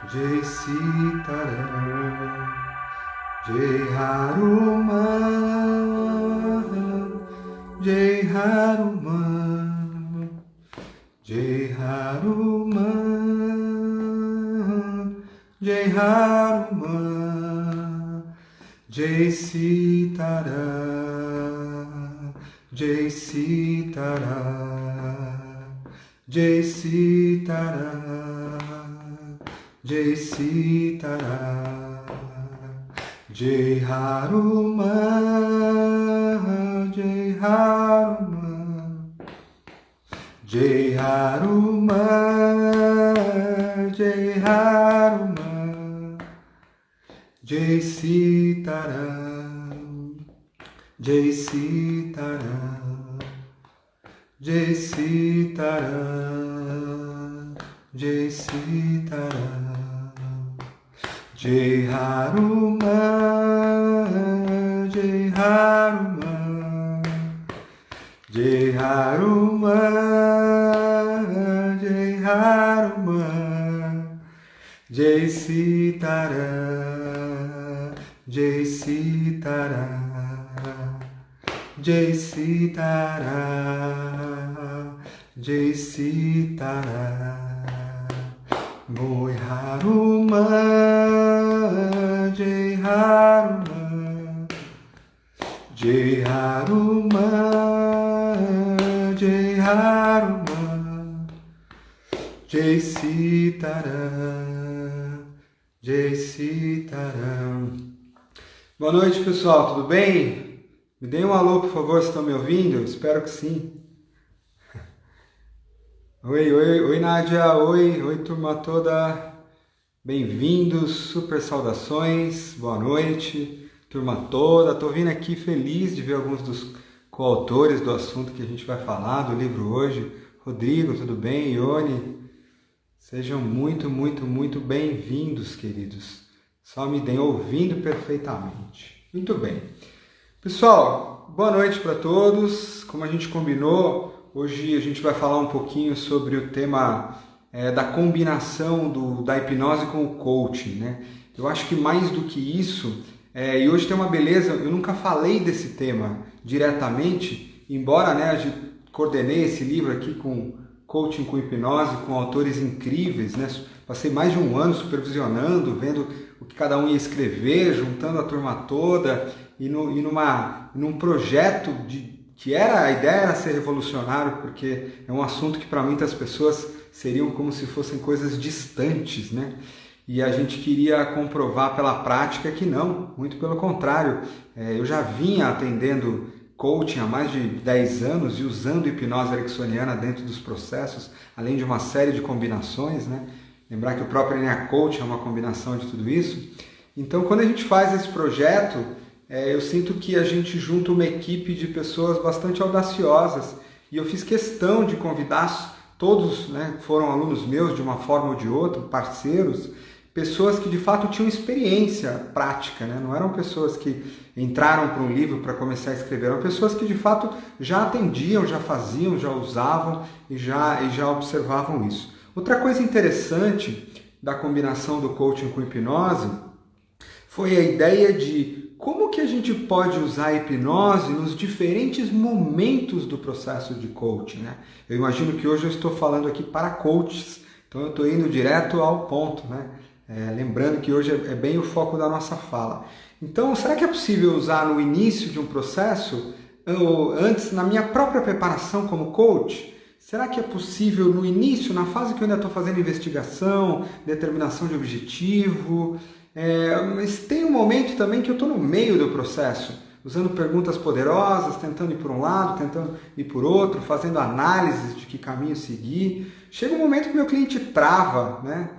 Jai Sitaram, Jai Hanuman, Jai Hanuman, Jai Hanuman, Jai Hanuman, Jai Sitaram, Jai Sitaram, Jai Sitaram, Jai Sitaram, Jai Hanuman, Jai Hanuman, Jai Hanuman, Jai Hanuman, Jai Sitaram, Jai Sitaram, Jai Sitaram, Jai Sitaram, Jai Hanuman, Jai Hanuman, Jai Hanuman, Jai Hanuman, Jai Sitaram, Jai Sitaram, Jai Sitaram, Jai Sitaram, Moi Hanuman, Jai Hanuman, Jai Hanuman, Jai Hanuman, Jai Sitaram, Jai Sitaram. Boa noite, pessoal, tudo bem? Me deem um alô, por favor, se estão me ouvindo? Espero que sim. Oi, Nádia, oi, turma toda. Bem-vindos, super saudações, boa noite, turma toda. Estou vindo aqui feliz de ver alguns dos coautores do assunto que a gente vai falar, do livro hoje. Rodrigo, tudo bem? Ione? Sejam muito bem-vindos, queridos. Só me deem ouvindo perfeitamente. Muito bem. Pessoal, boa noite para todos. Como a gente combinou, hoje a gente vai falar um pouquinho sobre o tema da combinação da hipnose com o coaching, né? Eu acho que mais do que isso, e hoje tem uma beleza, eu nunca falei desse tema diretamente, embora, né, eu coordenei esse livro aqui com coaching com hipnose, com autores incríveis, né? Passei mais de um ano supervisionando, vendo o que cada um ia escrever, juntando a turma toda e num projeto que a ideia era ser revolucionário, porque é um assunto que para muitas pessoas seriam como se fossem coisas distantes, né? E a gente queria comprovar pela prática que não, muito pelo contrário. Eu já vinha atendendo coaching há mais de 10 anos e usando hipnose ericksoniana dentro dos processos, além de uma série de combinações, né? Lembrar que o próprio NA Coaching é uma combinação de tudo isso. Então, quando a gente faz esse projeto, eu sinto que a gente junta uma equipe de pessoas bastante audaciosas e eu fiz questão de convidar todos, né, foram alunos meus de uma forma ou de outra, parceiros, pessoas que de fato tinham experiência prática, né? Não eram pessoas que entraram para um livro para começar a escrever, eram pessoas que de fato já atendiam, já faziam, já usavam e já observavam isso. Outra coisa interessante da combinação do coaching com hipnose foi a ideia de como que a gente pode usar a hipnose nos diferentes momentos do processo de coaching, né? Eu imagino que hoje eu estou falando aqui para coaches, então eu estou indo direto ao ponto, né? Lembrando que hoje é bem o foco da nossa fala. Então, será que é possível usar no início de um processo, ou antes, na minha própria preparação como coach? Será que é possível no início, na fase que eu ainda estou fazendo investigação, determinação de objetivo? Mas tem um momento também que eu estou no meio do processo, usando perguntas poderosas, tentando ir por um lado, tentando ir por outro, fazendo análises de que caminho seguir. Chega um momento que meu cliente trava, né?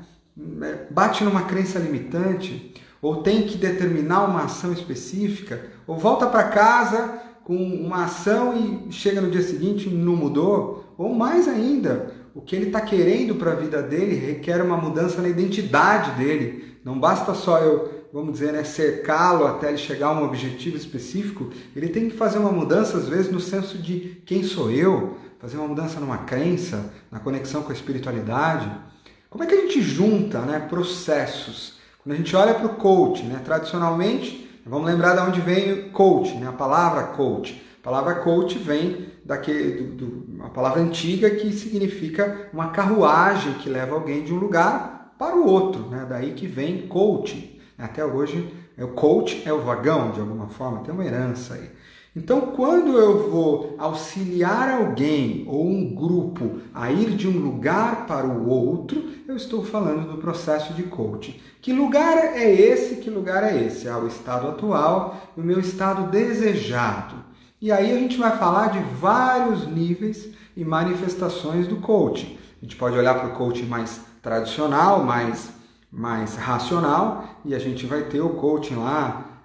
Bate numa crença limitante, ou tem que determinar uma ação específica, ou volta para casa com uma ação e chega no dia seguinte e não mudou, ou mais ainda, o que ele está querendo para a vida dele requer uma mudança na identidade dele. Não basta só eu, vamos dizer, né, cercá-lo até ele chegar a um objetivo específico, ele tem que fazer uma mudança, às vezes, no senso de quem sou eu, fazer uma mudança numa crença, na conexão com a espiritualidade. Como é que a gente junta, né, processos? Quando a gente olha para o coach, né, tradicionalmente, vamos lembrar de onde vem coach, né, a palavra coach. A palavra coach vem uma palavra antiga que significa uma carruagem que leva alguém de um lugar para o outro, né? Daí que vem coaching. Até hoje, o coach é o vagão, de alguma forma, tem uma herança aí. Então, quando eu vou auxiliar alguém ou um grupo a ir de um lugar para o outro, eu estou falando do processo de coaching. Que lugar é esse? Que lugar é esse? O estado atual e o meu estado desejado. E aí a gente vai falar de vários níveis e manifestações do coaching. A gente pode olhar para o coaching mais tradicional, mais racional, e a gente vai ter o coaching lá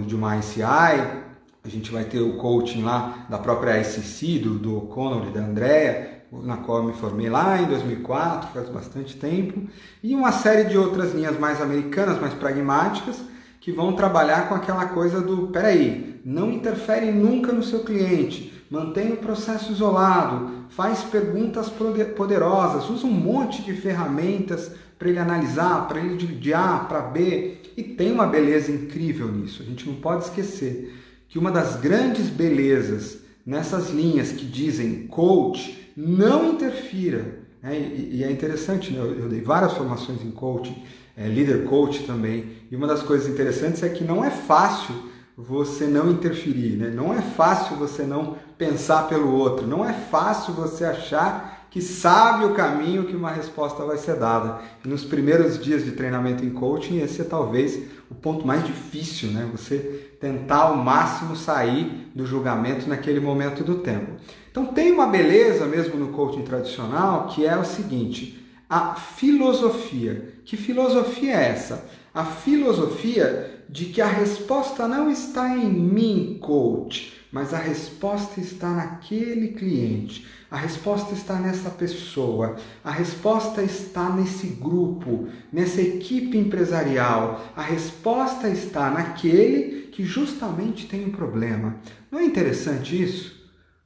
de uma ICI, a gente vai ter o coaching lá da própria ICC, do O'Connell e da Andrea, na qual eu me formei lá em 2004, faz bastante tempo, e uma série de outras linhas mais americanas, mais pragmáticas, que vão trabalhar com aquela coisa do, peraí, não interfere nunca no seu cliente, mantém o processo isolado, faz perguntas poderosas, usa um monte de ferramentas para ele analisar, para ele de A para B, e tem uma beleza incrível nisso. A gente não pode esquecer que uma das grandes belezas nessas linhas que dizem coach, não interfira, né? E é interessante, né? Eu dei várias formações em coaching, líder coach também, e uma das coisas interessantes é que não é fácil você não interferir, né? Não é fácil você não pensar pelo outro, não é fácil você achar que sabe o caminho que uma resposta vai ser dada. E nos primeiros dias de treinamento em coaching, esse é talvez o ponto mais difícil, né? Você tentar ao máximo sair do julgamento naquele momento do tempo. Então tem uma beleza mesmo no coaching tradicional que é o seguinte: a filosofia. Que filosofia é essa? A filosofia de que a resposta não está em mim, coach, mas a resposta está naquele cliente, a resposta está nessa pessoa, a resposta está nesse grupo, nessa equipe empresarial, a resposta está naquele que justamente tem um problema. Não é interessante isso?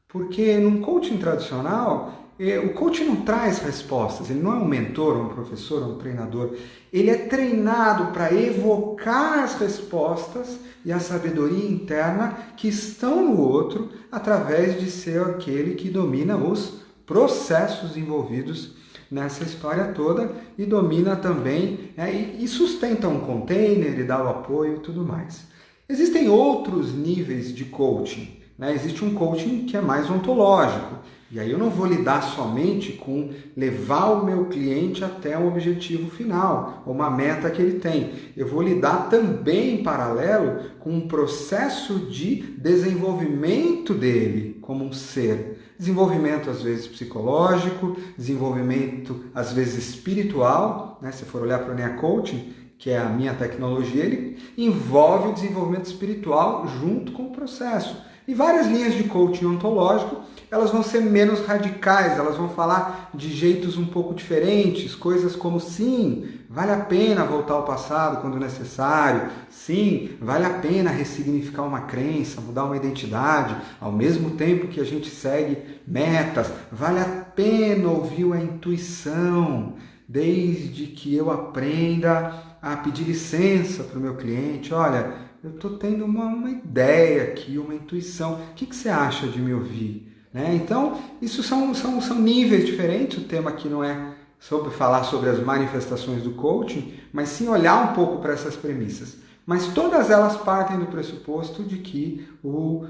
Porque num coaching tradicional, o coach não traz respostas, ele não é um mentor, um professor, um treinador. Ele é treinado para evocar as respostas e a sabedoria interna que estão no outro através de ser aquele que domina os processos envolvidos nessa história toda e domina também e sustenta um container e dá o apoio e tudo mais. Existem outros níveis de coaching. Existe um coaching que é mais ontológico, e aí eu não vou lidar somente com levar o meu cliente até um objetivo final, uma meta que ele tem. Eu vou lidar também em paralelo com um processo de desenvolvimento dele como um ser. Desenvolvimento às vezes psicológico, desenvolvimento às vezes espiritual, Se for olhar para o NEA Coaching, que é a minha tecnologia, ele envolve o desenvolvimento espiritual junto com o processo. E várias linhas de coaching ontológico, elas vão ser menos radicais, elas vão falar de jeitos um pouco diferentes, coisas como sim, vale a pena voltar ao passado quando necessário, sim, vale a pena ressignificar uma crença, mudar uma identidade, ao mesmo tempo que a gente segue metas, vale a pena ouvir a intuição, desde que eu aprenda a pedir licença para o meu cliente, olha, eu estou tendo uma ideia aqui, uma intuição. O que você acha de me ouvir? Então, isso são níveis diferentes. O tema aqui não é sobre falar sobre as manifestações do coaching, mas sim olhar um pouco para essas premissas. Mas todas elas partem do pressuposto de que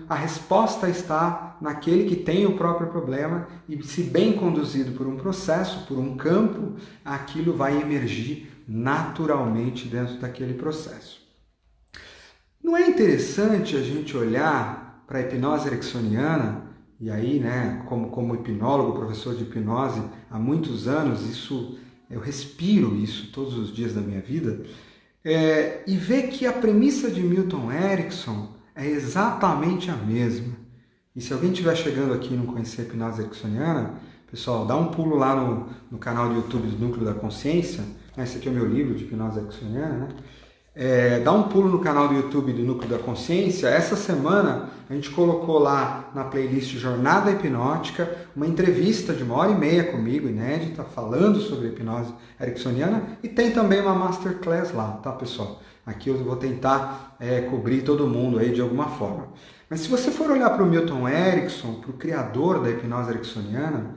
a resposta está naquele que tem o próprio problema e, se bem conduzido por um processo, por um campo, aquilo vai emergir naturalmente dentro daquele processo. Não é interessante a gente olhar para a hipnose ericksoniana, e aí, como hipnólogo, professor de hipnose há muitos anos, eu respiro isso todos os dias da minha vida, e ver que a premissa de Milton Erickson é exatamente a mesma. E se alguém estiver chegando aqui e não conhecer a hipnose ericksoniana, pessoal, dá um pulo lá no canal do YouTube do Núcleo da Consciência, esse aqui é o meu livro de hipnose ericksoniana, dá um pulo no canal do YouTube do Núcleo da Consciência. Essa semana a gente colocou lá na playlist Jornada Hipnótica uma entrevista de 1h30 comigo, inédita, falando sobre a hipnose ericksoniana, e tem também uma masterclass lá, tá, pessoal? Aqui eu vou tentar cobrir todo mundo aí de alguma forma. Mas se você for olhar para o Milton Erickson, para o criador da hipnose ericksoniana,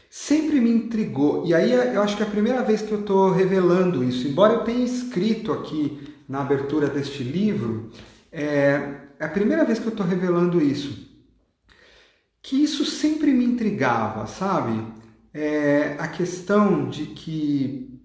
sempre me intrigou, e aí eu acho que é a primeira vez que eu estou revelando isso, embora eu tenha escrito aqui na abertura deste livro, é a primeira vez que eu estou revelando isso, que isso sempre me intrigava, sabe? A questão de que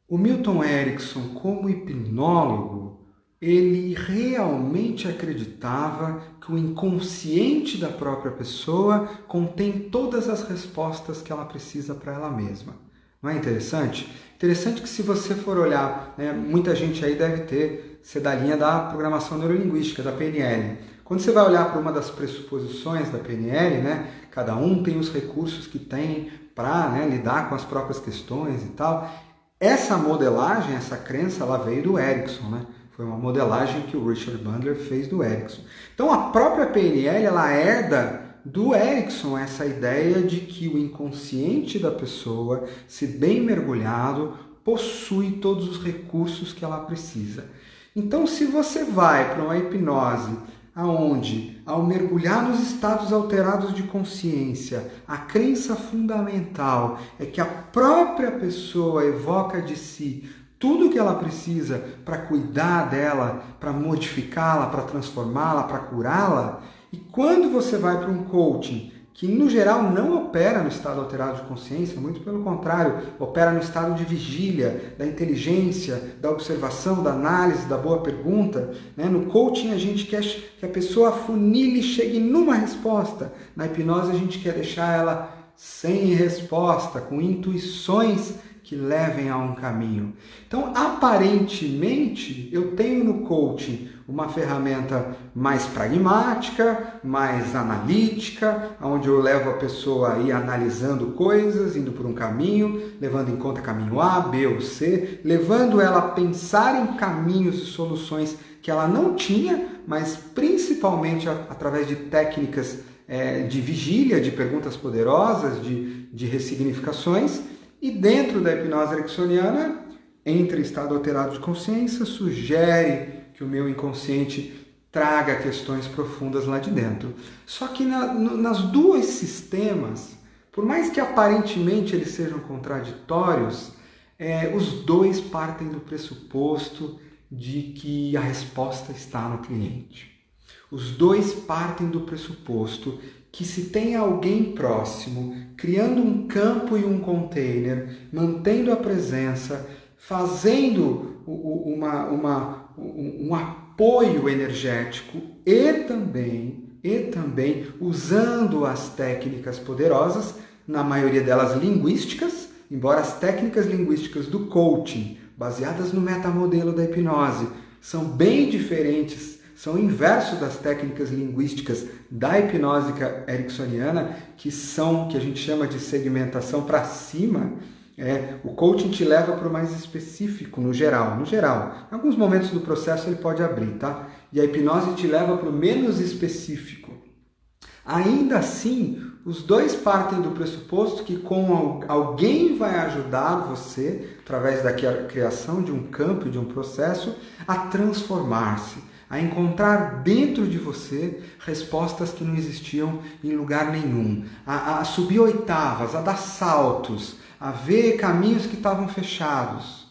o Milton Erickson, como hipnólogo, ele realmente acreditava que o inconsciente da própria pessoa contém todas as respostas que ela precisa para ela mesma. Não é interessante? Interessante que se você for olhar, muita gente aí deve ser da linha da programação neurolinguística, da PNL. Quando você vai olhar para uma das pressuposições da PNL, cada um tem os recursos que tem para lidar com as próprias questões e tal. Essa modelagem, essa crença, ela veio do Erickson, Foi uma modelagem que o Richard Bandler fez do Erickson. Então a própria PNL, ela herda do Erickson essa ideia de que o inconsciente da pessoa, se bem mergulhado, possui todos os recursos que ela precisa. Então, se você vai para uma hipnose aonde, ao mergulhar nos estados alterados de consciência, a crença fundamental é que a própria pessoa evoca de si tudo o que ela precisa para cuidar dela, para modificá-la, para transformá-la, para curá-la. E quando você vai para um coaching que, no geral, não opera no estado alterado de consciência, muito pelo contrário, opera no estado de vigília, da inteligência, da observação, da análise, da boa pergunta. No coaching a gente quer que a pessoa afunile e chegue numa resposta. Na hipnose a gente quer deixar ela sem resposta, com intuições que levem a um caminho. Então, aparentemente, eu tenho no coaching uma ferramenta mais pragmática, mais analítica, onde eu levo a pessoa a ir analisando coisas, indo por um caminho, levando em conta caminho A, B ou C, levando ela a pensar em caminhos e soluções que ela não tinha, mas principalmente através de técnicas de vigília, de perguntas poderosas, de ressignificações. E dentro da hipnose ericksoniana, entre estado alterado de consciência, sugere que o meu inconsciente traga questões profundas lá de dentro. Só que nas duas sistemas, por mais que aparentemente eles sejam contraditórios, os dois partem do pressuposto de que a resposta está no cliente. Os dois partem do pressuposto que se tem alguém próximo, criando um campo e um container, mantendo a presença, fazendo um apoio energético e também usando as técnicas poderosas, na maioria delas linguísticas, embora as técnicas linguísticas do coaching, baseadas no metamodelo da hipnose, são bem diferentes, são o inverso das técnicas linguísticas da hipnose ericksoniana, que a gente chama de segmentação para cima. O coaching te leva para o mais específico, no geral. Em alguns momentos do processo ele pode abrir, tá? E a hipnose te leva para o menos específico. Ainda assim, os dois partem do pressuposto que alguém vai ajudar você, através da criação de um campo, de um processo, a transformar-se, a encontrar dentro de você respostas que não existiam em lugar nenhum, a subir oitavas, a dar saltos, a ver caminhos que estavam fechados.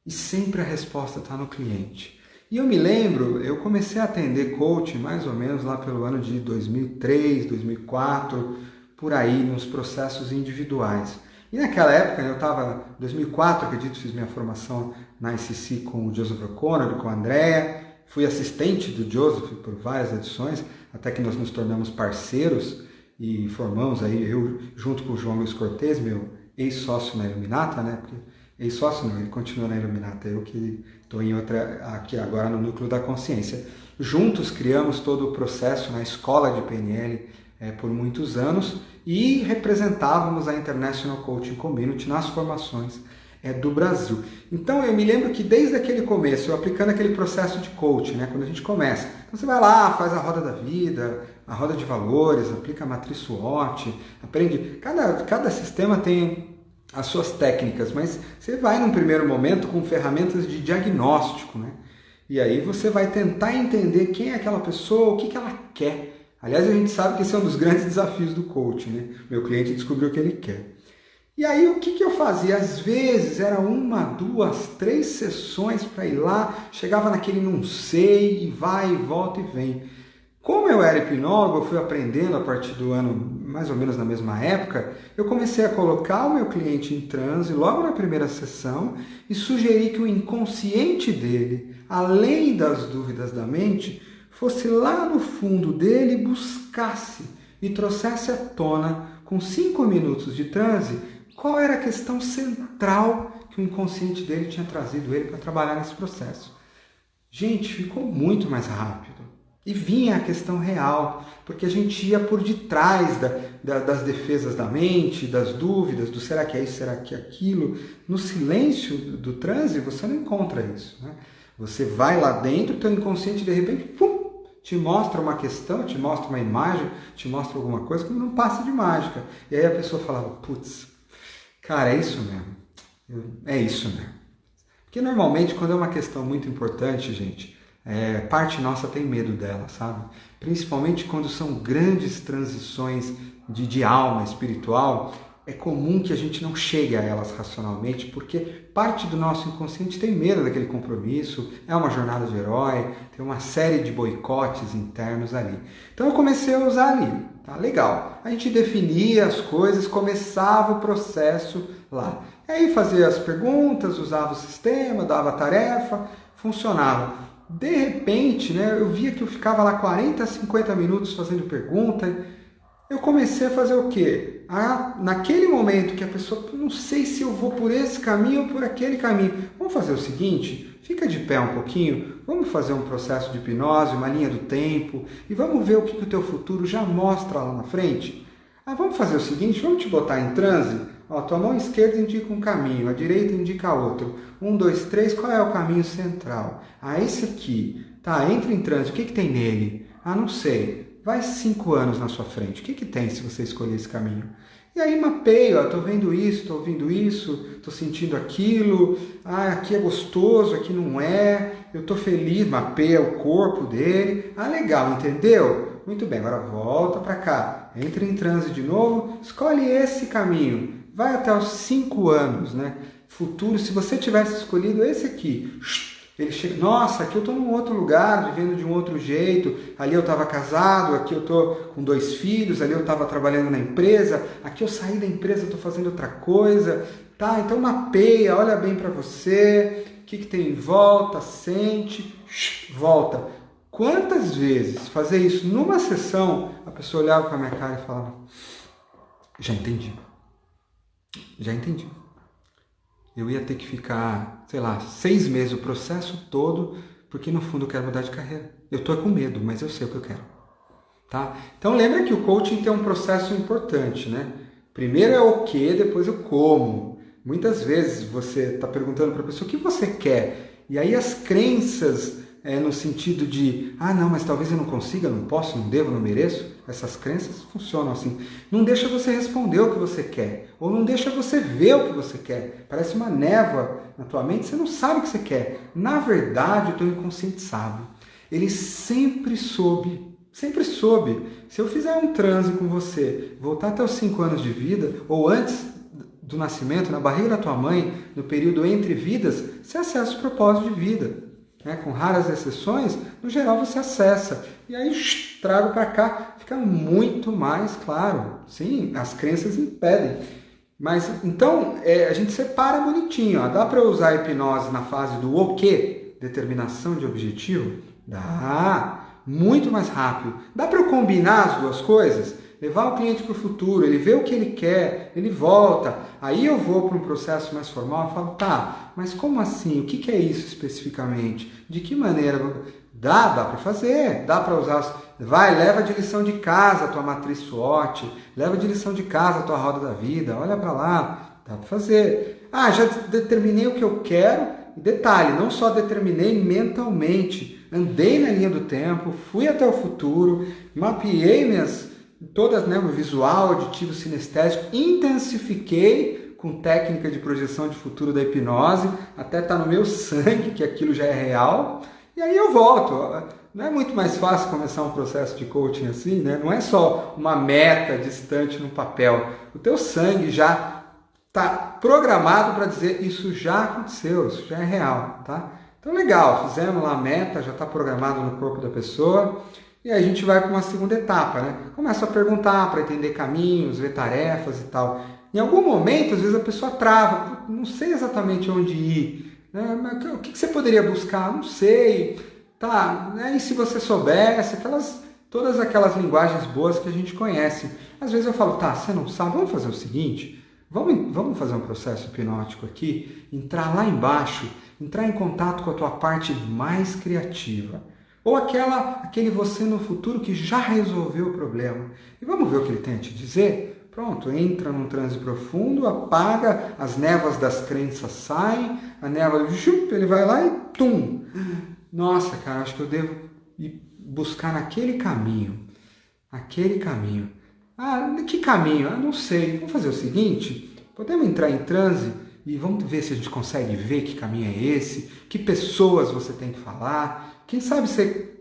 E sempre a resposta está no cliente. E eu me lembro, eu comecei a atender coaching mais ou menos lá pelo ano de 2003, 2004, por aí, nos processos individuais. E naquela época, eu estava, em 2004, acredito, fiz minha formação na ICC com o Joseph O'Connor, com a Andrea. Fui assistente do Joseph por várias edições, até que nós nos tornamos parceiros e formamos aí, eu junto com o João Luiz Cortez, meu ex-sócio na Iluminata, Porque ex-sócio não, ele continua na Iluminata, eu que estou em outra, aqui agora no Núcleo da Consciência. Juntos criamos todo o processo na escola de PNL por muitos anos e representávamos a International Coaching Community nas formações é do Brasil. Então eu me lembro que desde aquele começo, eu aplicando aquele processo de coaching, né, quando a gente começa, então você vai lá, faz a roda da vida, a roda de valores, aplica a matriz SWOT, aprende, cada sistema tem as suas técnicas, mas você vai num primeiro momento com ferramentas de diagnóstico, né? E aí você vai tentar entender quem é aquela pessoa, o que que ela quer. Aliás, a gente sabe que esse é um dos grandes desafios do coaching, né? Meu cliente descobriu o que ele quer. E aí o que que eu fazia? Às vezes era 1, 2, 3 sessões para ir lá, chegava naquele não sei, e vai, e volta e vem. Como eu era hipnólogo, eu fui aprendendo a partir do ano, mais ou menos na mesma época, eu comecei a colocar o meu cliente em transe logo na primeira sessão e sugeri que o inconsciente dele, além das dúvidas da mente, fosse lá no fundo dele e buscasse e trouxesse à tona, com 5 minutos de transe, qual era a questão central que o inconsciente dele tinha trazido ele para trabalhar nesse processo. Gente, ficou muito mais rápido. E vinha a questão real, porque a gente ia por detrás das defesas da mente, das dúvidas, do será que é isso, será que é aquilo. No silêncio do transe, você não encontra isso, né? Você vai lá dentro, teu inconsciente de repente, pum, te mostra uma questão, te mostra uma imagem, te mostra alguma coisa que não passa de mágica. E aí a pessoa falava, putz, cara, é isso mesmo. É isso mesmo. Porque normalmente quando é uma questão muito importante, gente, parte nossa tem medo dela, sabe? Principalmente quando são grandes transições de alma espiritual, é comum que a gente não chegue a elas racionalmente, porque parte do nosso inconsciente tem medo daquele compromisso, é uma jornada de herói, tem uma série de boicotes internos ali. Então eu comecei a usar ali, tá? Legal. A gente definia as coisas, começava o processo lá. E aí fazia as perguntas, usava o sistema, dava a tarefa, funcionava. De repente, né, eu via que eu ficava lá 40, 50 minutos fazendo pergunta. Eu comecei a fazer o quê? Naquele momento que a pessoa, não sei se eu vou por esse caminho ou por aquele caminho. Vamos fazer o seguinte, fica de pé um pouquinho, vamos fazer um processo de hipnose, uma linha do tempo, e vamos ver o que o teu futuro já mostra lá na frente. Vamos fazer o seguinte, vamos te botar em transe? Ó, tua mão esquerda indica um caminho, a direita indica outro. 1, 2, 3, qual é o caminho central? Esse aqui. Tá, entra em transe, o que tem nele? Não sei. Vai 5 anos na sua frente, o que tem se você escolher esse caminho? E aí mapeio, estou vendo isso, estou ouvindo isso, estou sentindo aquilo, aqui é gostoso, aqui não é, eu estou feliz, mapeia o corpo dele. Legal, entendeu? Muito bem, agora volta para cá, entra em transe de novo, escolhe esse caminho, vai até os 5 anos, né? Futuro, se você tivesse escolhido esse aqui, ele chega, nossa, aqui eu estou num outro lugar, vivendo de um outro jeito, ali eu estava casado, aqui eu estou com 2 filhos, ali eu estava trabalhando na empresa, aqui eu saí da empresa, estou fazendo outra coisa, tá? Então mapeia, olha bem para você, o que tem em volta, sente, volta. Quantas vezes fazer isso numa sessão, a pessoa olhava para a minha cara e falava, já entendi. Eu ia ter que ficar, sei lá, 6 meses o processo todo, porque no fundo eu quero mudar de carreira. Eu estou com medo, mas eu sei o que eu quero. Tá? Então lembra que o coaching tem um processo importante, né? Primeiro é o que, depois o como. Muitas vezes você está perguntando para a pessoa o que você quer. E aí as crenças, no sentido de, não, mas talvez eu não consiga, não posso, não devo, não mereço. Essas crenças funcionam assim. Não deixa você responder o que você quer. Ou não deixa você ver o que você quer. Parece uma névoa na tua mente, você não sabe o que você quer. Na verdade, o teu inconsciente sabe. Ele sempre soube. Sempre soube. Se eu fizer um transe com você, voltar até os 5 anos de vida, ou antes do nascimento, na barriga da tua mãe, no período entre vidas, você acessa o propósito de vida. Com raras exceções, no geral você acessa. E aí trago para cá, fica muito mais claro. Sim, as crenças impedem. Mas então a gente separa bonitinho. Dá para usar a hipnose na fase do o quê? Determinação de objetivo? Dá. Muito mais rápido. Dá para eu combinar as duas coisas? Levar o cliente para o futuro, ele vê o que ele quer, ele volta. Aí eu vou para um processo mais formal e falo, tá, mas como assim? O que é isso especificamente? De que maneira? Dá para fazer, dá para usar. Vai, leva de lição de casa a tua matriz SWOT, leva de lição de casa a tua roda da vida, olha para lá, dá para fazer. já determinei o que eu quero. E detalhe, não só determinei mentalmente, andei na linha do tempo, fui até o futuro, mapeei todas, né, o visual, auditivo, sinestésico, intensifiquei com técnica de projeção de futuro da hipnose, até tá no meu sangue que aquilo já é real, e aí eu volto. Não é muito mais fácil começar um processo de coaching assim, né? Não é só uma meta distante no papel. O teu sangue já está programado para dizer isso já aconteceu, isso já é real, tá? Então legal, fizemos lá a meta, já está programado no corpo da pessoa, e aí a gente vai para uma segunda etapa, né? Começa a perguntar para entender caminhos, ver tarefas e tal. Em algum momento, às vezes a pessoa trava, não sei exatamente onde ir, né? Mas o que você poderia buscar? Não sei, tá? E se você soubesse, todas aquelas linguagens boas que a gente conhece. Às vezes eu falo, tá, você não sabe, vamos fazer o seguinte, vamos fazer um processo hipnótico aqui, entrar lá embaixo, entrar em contato com a tua parte mais criativa. Ou aquele você no futuro que já resolveu o problema. E vamos ver o que ele tem a te dizer? Pronto, entra num transe profundo, apaga, as névoas das crenças saem, a névoa, ele vai lá e tum! Nossa, cara, acho que eu devo ir buscar naquele caminho. Aquele caminho. Que caminho? Não sei. Vamos fazer o seguinte, podemos entrar em transe e vamos ver se a gente consegue ver que caminho é esse, que pessoas você tem que falar. Quem sabe você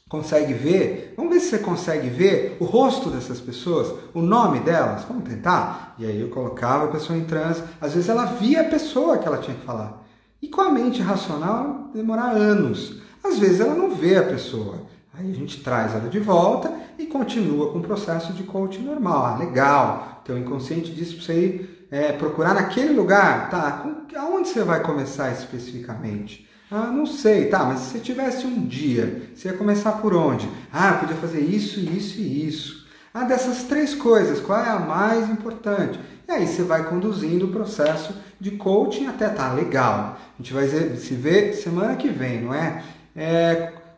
consegue ver? Vamos ver se você consegue ver o rosto dessas pessoas, o nome delas. Vamos tentar? E aí eu colocava a pessoa em transe. Às vezes ela via a pessoa que ela tinha que falar. E com a mente racional, demorar anos. Às vezes ela não vê a pessoa. Aí a gente traz ela de volta e continua com o processo de coaching normal. Legal, teu inconsciente disse para você ir procurar naquele lugar. Tá, aonde você vai começar especificamente? Não sei, tá, mas se você tivesse um dia, você ia começar por onde? Eu podia fazer isso, isso e isso. Dessas 3 coisas, qual é a mais importante? E aí você vai conduzindo o processo de coaching até, tá, legal. A gente vai se ver semana que vem, não é?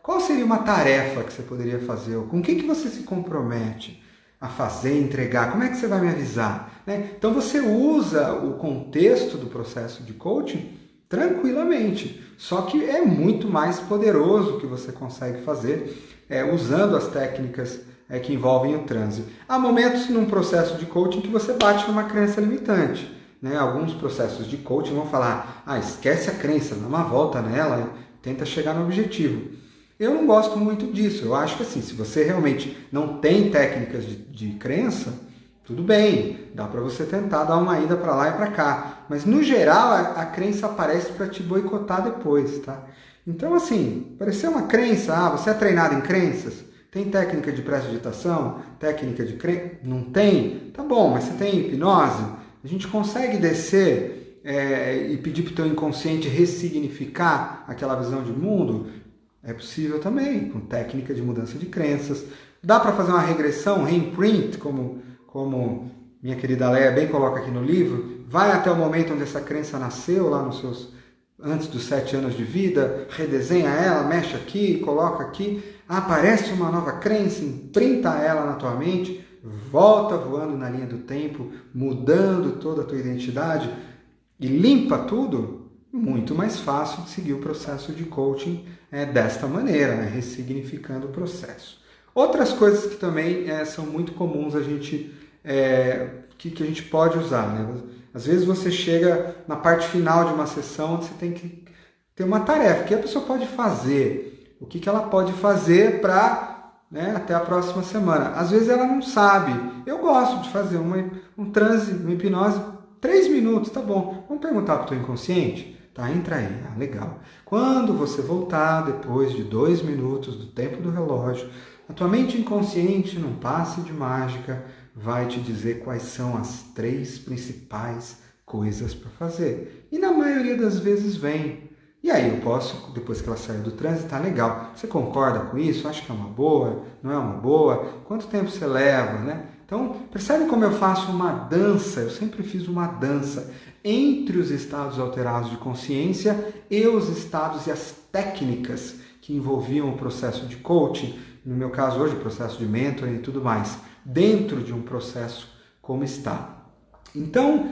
Qual seria uma tarefa que você poderia fazer? Com o que você se compromete a fazer, entregar? Como é que você vai me avisar? Né? Então você usa o contexto do processo de coaching tranquilamente, só que é muito mais poderoso que você consegue fazer usando as técnicas que envolvem o transe. Há momentos num processo de coaching que você bate numa crença limitante. Né? Alguns processos de coaching vão falar, esquece a crença, dá uma volta nela, tenta chegar no objetivo. Eu não gosto muito disso. Eu acho que assim, se você realmente não tem técnicas de crença, tudo bem, dá para você tentar dar uma ida para lá e para cá. Mas no geral a crença aparece para te boicotar depois, tá? Então assim, parecer uma crença, você é treinado em crenças? Tem técnica de pré-meditação? Técnica de crença? Não tem? Tá bom, mas você tem hipnose? A gente consegue descer e pedir para o teu inconsciente ressignificar aquela visão de mundo? É possível também, com técnica de mudança de crenças. Dá para fazer uma regressão, reimprint, como minha querida Leia bem coloca aqui no livro. Vai até o momento onde essa crença nasceu, lá antes dos 7 anos de vida, redesenha ela, mexe aqui, coloca aqui. Aparece uma nova crença, imprinta ela na tua mente, volta voando na linha do tempo, mudando toda a tua identidade e limpa tudo. Muito mais fácil de seguir o processo de coaching desta maneira, né? Ressignificando o processo. Outras coisas que também são muito comuns que a gente pode usar. Né? Às vezes você chega na parte final de uma sessão onde você tem que ter uma tarefa. O que a pessoa pode fazer? O que ela pode fazer para até a próxima semana? Às vezes ela não sabe. Eu gosto de fazer um transe, uma hipnose, 3 minutos, tá bom. Vamos perguntar para o teu inconsciente? Tá, entra aí, legal. Quando você voltar, depois de 2 minutos do tempo do relógio, a tua mente inconsciente, num passe de mágica, vai te dizer quais são as 3 principais coisas para fazer. E na maioria das vezes vem. E aí eu posso, depois que ela sair do trânsito, tá legal. Você concorda com isso? Acha que é uma boa? Não é uma boa? Quanto tempo você leva, né? Então, percebe como eu faço uma dança? Eu sempre fiz uma dança entre os estados alterados de consciência e os estados e as técnicas que envolviam o processo de coaching, no meu caso hoje o processo de mentoring e tudo mais, dentro de um processo como está. Então,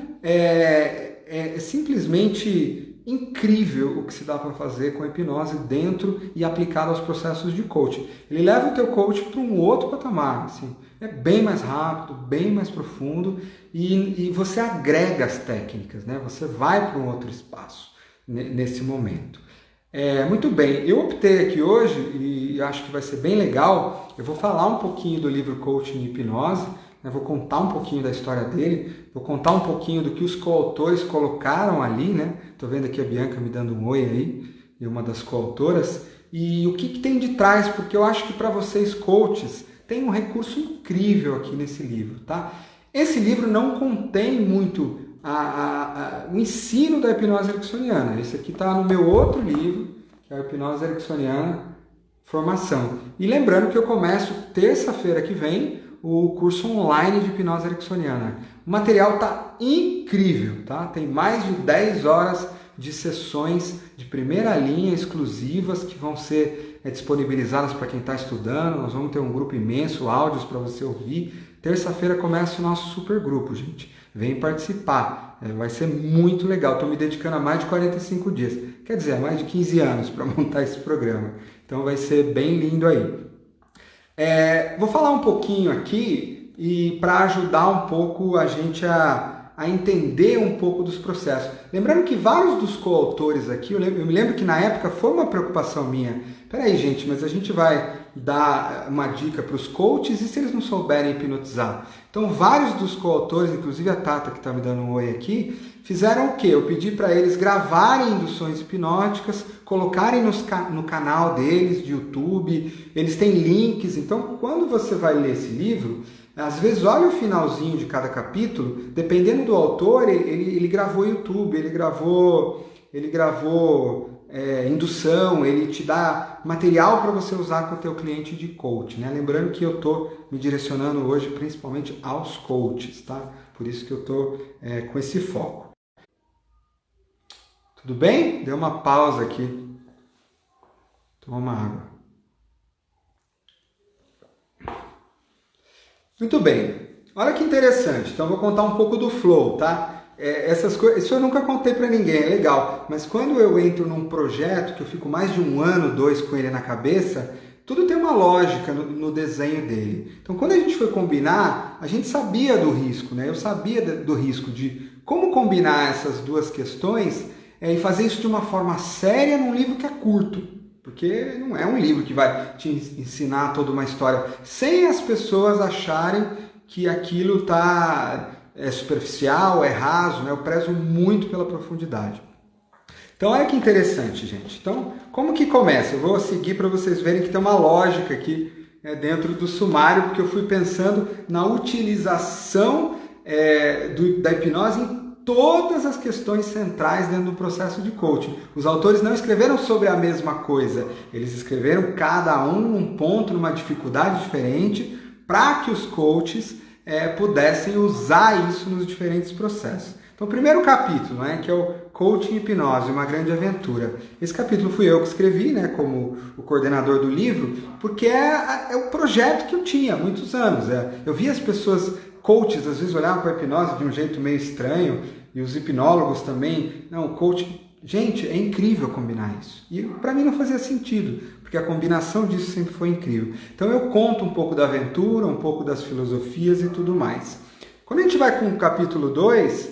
é simplesmente incrível o que se dá para fazer com a hipnose dentro e aplicado aos processos de coaching. Ele leva o teu coaching para um outro patamar, assim. É bem mais rápido, bem mais profundo e você agrega as técnicas, né? Você vai para um outro espaço nesse momento. Muito bem, eu optei aqui hoje, e acho que vai ser bem legal, eu vou falar um pouquinho do livro Coaching e Hipnose, né? Vou contar um pouquinho da história dele, vou contar um pouquinho do que os coautores colocaram ali, né? Estou vendo aqui a Bianca me dando um oi aí, e uma das coautoras, e o que tem de trás, porque eu acho que para vocês coaches tem um recurso incrível aqui nesse livro, tá? Esse livro não contém muito o ensino da hipnose ericksoniana. Esse aqui está no meu outro livro, que é a Hipnose Ericksoniana Formação. E lembrando que eu começo terça-feira que vem o curso online de hipnose ericksoniana. O material está incrível, tá? Tem mais de 10 horas de sessões de primeira linha exclusivas que vão ser disponibilizadas para quem está estudando. Nós vamos ter um grupo imenso, áudios para você ouvir. Terça-feira começa o nosso super grupo, gente. Vem participar, vai ser muito legal. Estou me dedicando a mais de 45 dias, quer dizer, a mais de 15 anos para montar esse programa. Então vai ser bem lindo aí. Vou falar um pouquinho aqui e para ajudar um pouco a gente a entender um pouco dos processos. Lembrando que vários dos coautores aqui, eu me lembro que na época foi uma preocupação minha. Peraí, gente, mas a gente vai dar uma dica para os coaches e se eles não souberem hipnotizar? Então, vários dos coautores, inclusive a Tata, que está me dando um oi aqui, fizeram o quê? Eu pedi para eles gravarem induções hipnóticas, colocarem no canal deles de YouTube, eles têm links. Então, quando você vai ler esse livro, às vezes olha o finalzinho de cada capítulo, dependendo do autor, ele gravou YouTube, ele gravou indução, ele te dá material para você usar com o teu cliente de coach, né? Lembrando que eu estou me direcionando hoje principalmente aos coaches, tá? Por isso que eu estou com esse foco. Tudo bem? Deu uma pausa aqui. Toma uma água. Muito bem. Olha que interessante. Então, eu vou contar um pouco do flow, tá? Essas coisas, isso eu nunca contei para ninguém, é legal. Mas quando eu entro num projeto que eu fico mais de 1 ano, 2 com ele na cabeça, tudo tem uma lógica no desenho dele. Então, quando a gente foi combinar, a gente sabia do risco, né? Eu sabia do risco de como combinar essas duas questões e fazer isso de uma forma séria num livro que é curto. Porque não é um livro que vai te ensinar toda uma história, sem as pessoas acharem que aquilo é superficial, é raso, né? Eu prezo muito pela profundidade. Então, olha que interessante, gente. Então, como que começa? Eu vou seguir para vocês verem que tem uma lógica aqui dentro do sumário, porque eu fui pensando na utilização da hipnose em todas as questões centrais dentro do processo de coaching. Os autores não escreveram sobre a mesma coisa, eles escreveram cada um num ponto, numa dificuldade diferente, para que os coaches pudessem usar isso nos diferentes processos. Então, o primeiro capítulo, né, que é o Coaching e Hipnose, uma grande aventura. Esse capítulo fui eu que escrevi, né, como o coordenador do livro, porque é o projeto que eu tinha há muitos anos. Eu via as pessoas, coaches, às vezes olhavam para a hipnose de um jeito meio estranho, e os hipnólogos também. Não, o coaching... Gente, é incrível combinar isso. E para mim não fazia sentido, porque a combinação disso sempre foi incrível. Então eu conto um pouco da aventura, um pouco das filosofias e tudo mais. Quando a gente vai com o capítulo 2,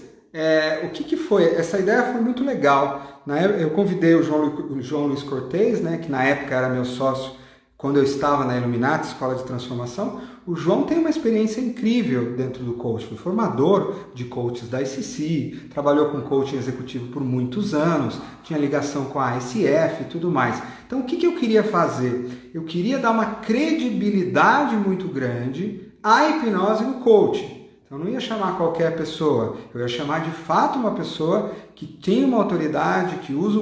o que foi? Essa ideia foi muito legal. Eu convidei o João Luiz Cortez, né, que na época era meu sócio quando eu estava na Illuminati, Escola de Transformação. O João tem uma experiência incrível dentro do coaching, foi formador de coaches da ICC, trabalhou com coaching executivo por muitos anos, tinha ligação com a ICF e tudo mais. Então, o que eu queria fazer? Eu queria dar uma credibilidade muito grande à hipnose no coaching. Eu não ia chamar qualquer pessoa, eu ia chamar de fato uma pessoa que tem uma autoridade, que usa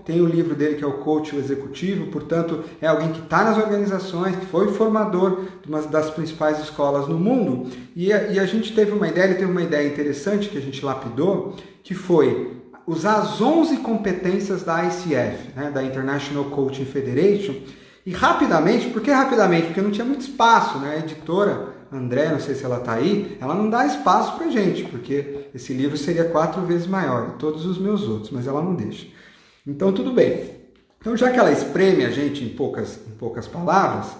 tem o livro dele que é o Coach Executivo, portanto é alguém que está nas organizações, que foi formador de uma das principais escolas no mundo. E a gente teve uma ideia, ele teve uma ideia interessante que a gente lapidou, que foi usar as 11 competências da ICF, né, da International Coaching Federation, E rapidamente, por que rapidamente? Porque não tinha muito espaço, né? A editora, André, não sei se ela está aí, ela não dá espaço para gente, porque esse livro seria 4 vezes maior de todos os meus outros, mas ela não deixa. Então, tudo bem. Então, já que ela espreme a gente em poucas palavras,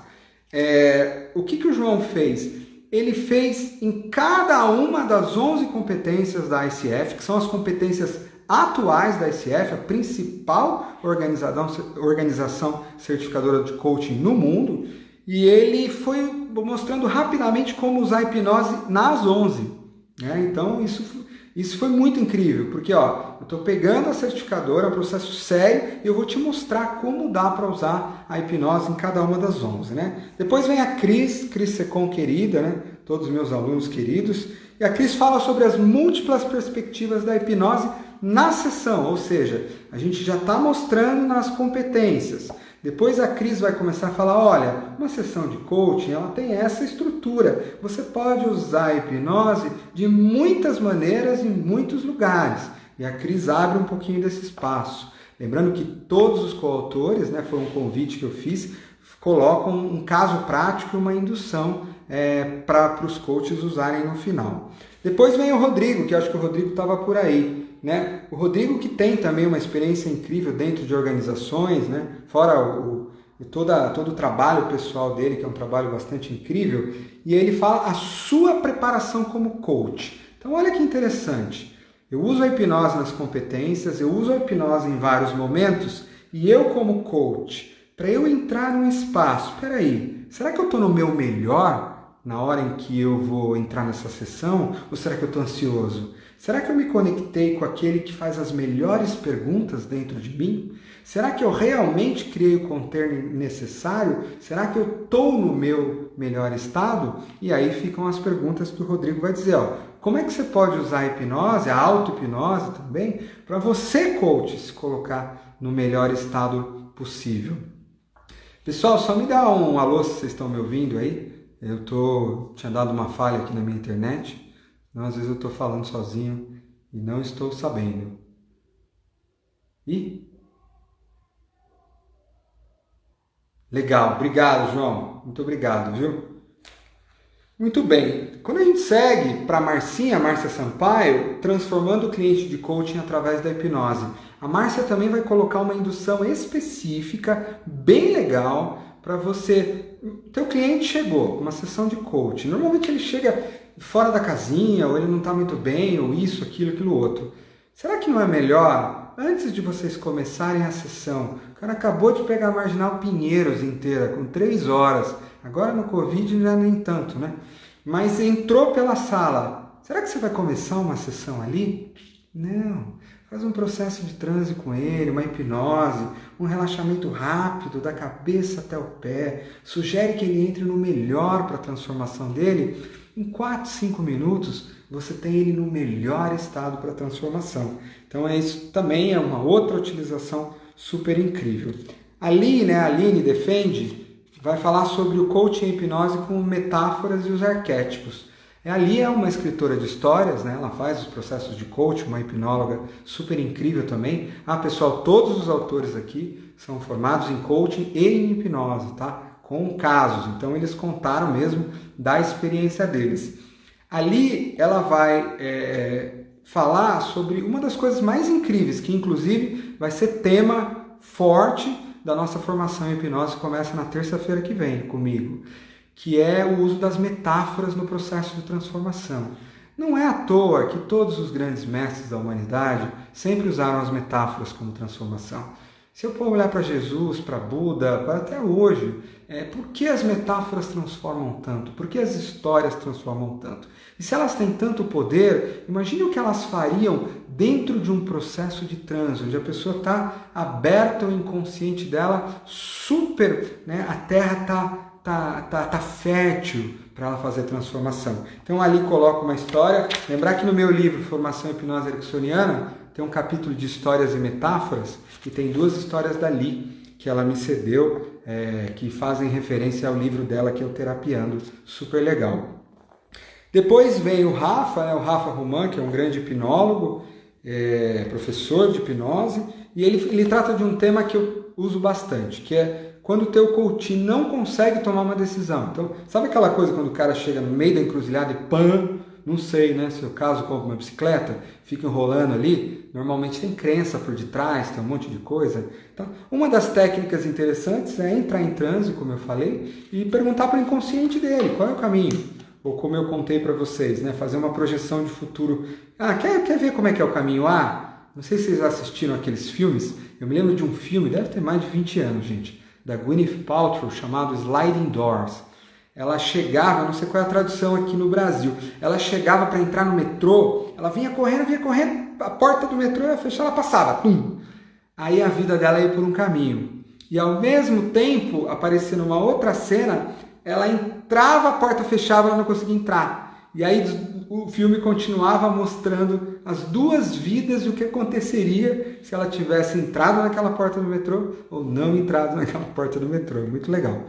o que o João fez? Ele fez em cada uma das 11 competências da ICF, que são as competências atuais da ICF, a principal organização certificadora de coaching no mundo, e ele foi mostrando rapidamente como usar a hipnose nas 11. Né? Então, isso foi muito incrível, porque eu estou pegando a certificadora, é um processo sério, e eu vou te mostrar como dá para usar a hipnose em cada uma das 11. Né? Depois vem a Cris Secon querida, né? Todos os meus alunos queridos, e a Cris fala sobre as múltiplas perspectivas da hipnose na sessão, ou seja, a gente já está mostrando nas competências. Depois a Cris vai começar a falar, olha, uma sessão de coaching, ela tem essa estrutura. Você pode usar a hipnose de muitas maneiras em muitos lugares. E a Cris abre um pouquinho desse espaço. Lembrando que todos os coautores, né, foi um convite que eu fiz, colocam um caso prático e uma indução para os coaches usarem no final. Depois vem o Rodrigo, que eu acho que o Rodrigo estava por aí. Né? O Rodrigo, que tem também uma experiência incrível dentro de organizações, né? Fora todo o trabalho pessoal dele, que é um trabalho bastante incrível, e ele fala a sua preparação como coach. Então olha que interessante, eu uso a hipnose nas competências, eu uso a hipnose em vários momentos, e eu como coach, para eu entrar num espaço, peraí, será que eu estou no meu melhor na hora em que eu vou entrar nessa sessão, ou será que eu estou ansioso? Será que eu me conectei com aquele que faz as melhores perguntas dentro de mim? Será que eu realmente criei o container necessário? Será que eu estou no meu melhor estado? E aí ficam as perguntas que o Rodrigo vai dizer. Como é que você pode usar a hipnose, a auto-hipnose também, para você, coach, se colocar no melhor estado possível? Pessoal, só me dá um alô se vocês estão me ouvindo aí. Tinha dado uma falha aqui na minha internet. Então, às vezes eu estou falando sozinho e não estou sabendo. Legal, obrigado, João. Muito obrigado, viu? Muito bem. Quando a gente segue para a Márcia Sampaio, transformando o cliente de coaching através da hipnose. A Márcia também vai colocar uma indução específica, bem legal, para você. Teu cliente chegou, uma sessão de coaching. Normalmente ele chega fora da casinha, ou ele não está muito bem, ou isso, aquilo, outro. Será que não é melhor, antes de vocês começarem a sessão, o cara acabou de pegar a Marginal Pinheiros inteira, com 3 horas, agora no Covid já nem tanto, né? Mas entrou pela sala, será que você vai começar uma sessão ali? Não. Faz um processo de transe com ele, uma hipnose, um relaxamento rápido da cabeça até o pé. Sugere que ele entre no melhor para a transformação dele. Em 4, 5 minutos, você tem ele no melhor estado para a transformação. Então, isso também é uma outra utilização super incrível. Ali, né, a Aline Defende vai falar sobre o coaching e hipnose com metáforas e os arquétipos. Ali é uma escritora de histórias, né? Ela faz os processos de coaching, uma hipnóloga super incrível também. Pessoal, todos os autores aqui são formados em coaching e em hipnose, tá? Com casos, então eles contaram mesmo da experiência deles. Ali ela vai falar sobre uma das coisas mais incríveis, que inclusive vai ser tema forte da nossa formação em hipnose, que começa na terça-feira que vem comigo, que é o uso das metáforas no processo de transformação. Não é à toa que todos os grandes mestres da humanidade sempre usaram as metáforas como transformação. Se eu for olhar para Jesus, para Buda, para até hoje, por que as metáforas transformam tanto? Por que as histórias transformam tanto? E se elas têm tanto poder, imagine o que elas fariam dentro de um processo de transe, onde a pessoa está aberta, o inconsciente dela super, né? A Terra tá fértil para ela fazer transformação. Então ali coloco uma história. Lembrar que no meu livro Formação Hipnose Ericksoniana tem um capítulo de histórias e metáforas e tem 2 histórias dali que ela me cedeu, que fazem referência ao livro dela que é o Terapiando, super legal. Depois vem o Rafa Roman, que é um grande hipnólogo, professor de hipnose, e ele trata de um tema que eu uso bastante, que é quando o teu coach não consegue tomar uma decisão. Então, sabe aquela coisa quando o cara chega no meio da encruzilhada e pã, não sei, né? Se o caso compra uma bicicleta, fica enrolando ali, normalmente tem crença por detrás, tem um monte de coisa. Então, uma das técnicas interessantes é entrar em transe, como eu falei, e perguntar para o inconsciente dele qual é o caminho. Ou como eu contei para vocês, né? Fazer uma projeção de futuro. Quer ver como é que é o caminho A? Não sei se vocês assistiram aqueles filmes. Eu me lembro de um filme, deve ter mais de 20 anos, gente, da Gwyneth Paltrow, chamado Sliding Doors. Ela chegava, não sei qual é a tradução aqui no Brasil, ela chegava para entrar no metrô, ela vinha correndo, a porta do metrô ia fechar, ela passava, pum! Aí a vida dela ia por um caminho. E ao mesmo tempo, aparecia numa outra cena, ela entrava, a porta fechava, ela não conseguia entrar. E aí o filme continuava mostrando as duas vidas e o que aconteceria se ela tivesse entrado naquela porta do metrô ou não entrado naquela porta do metrô. Muito legal.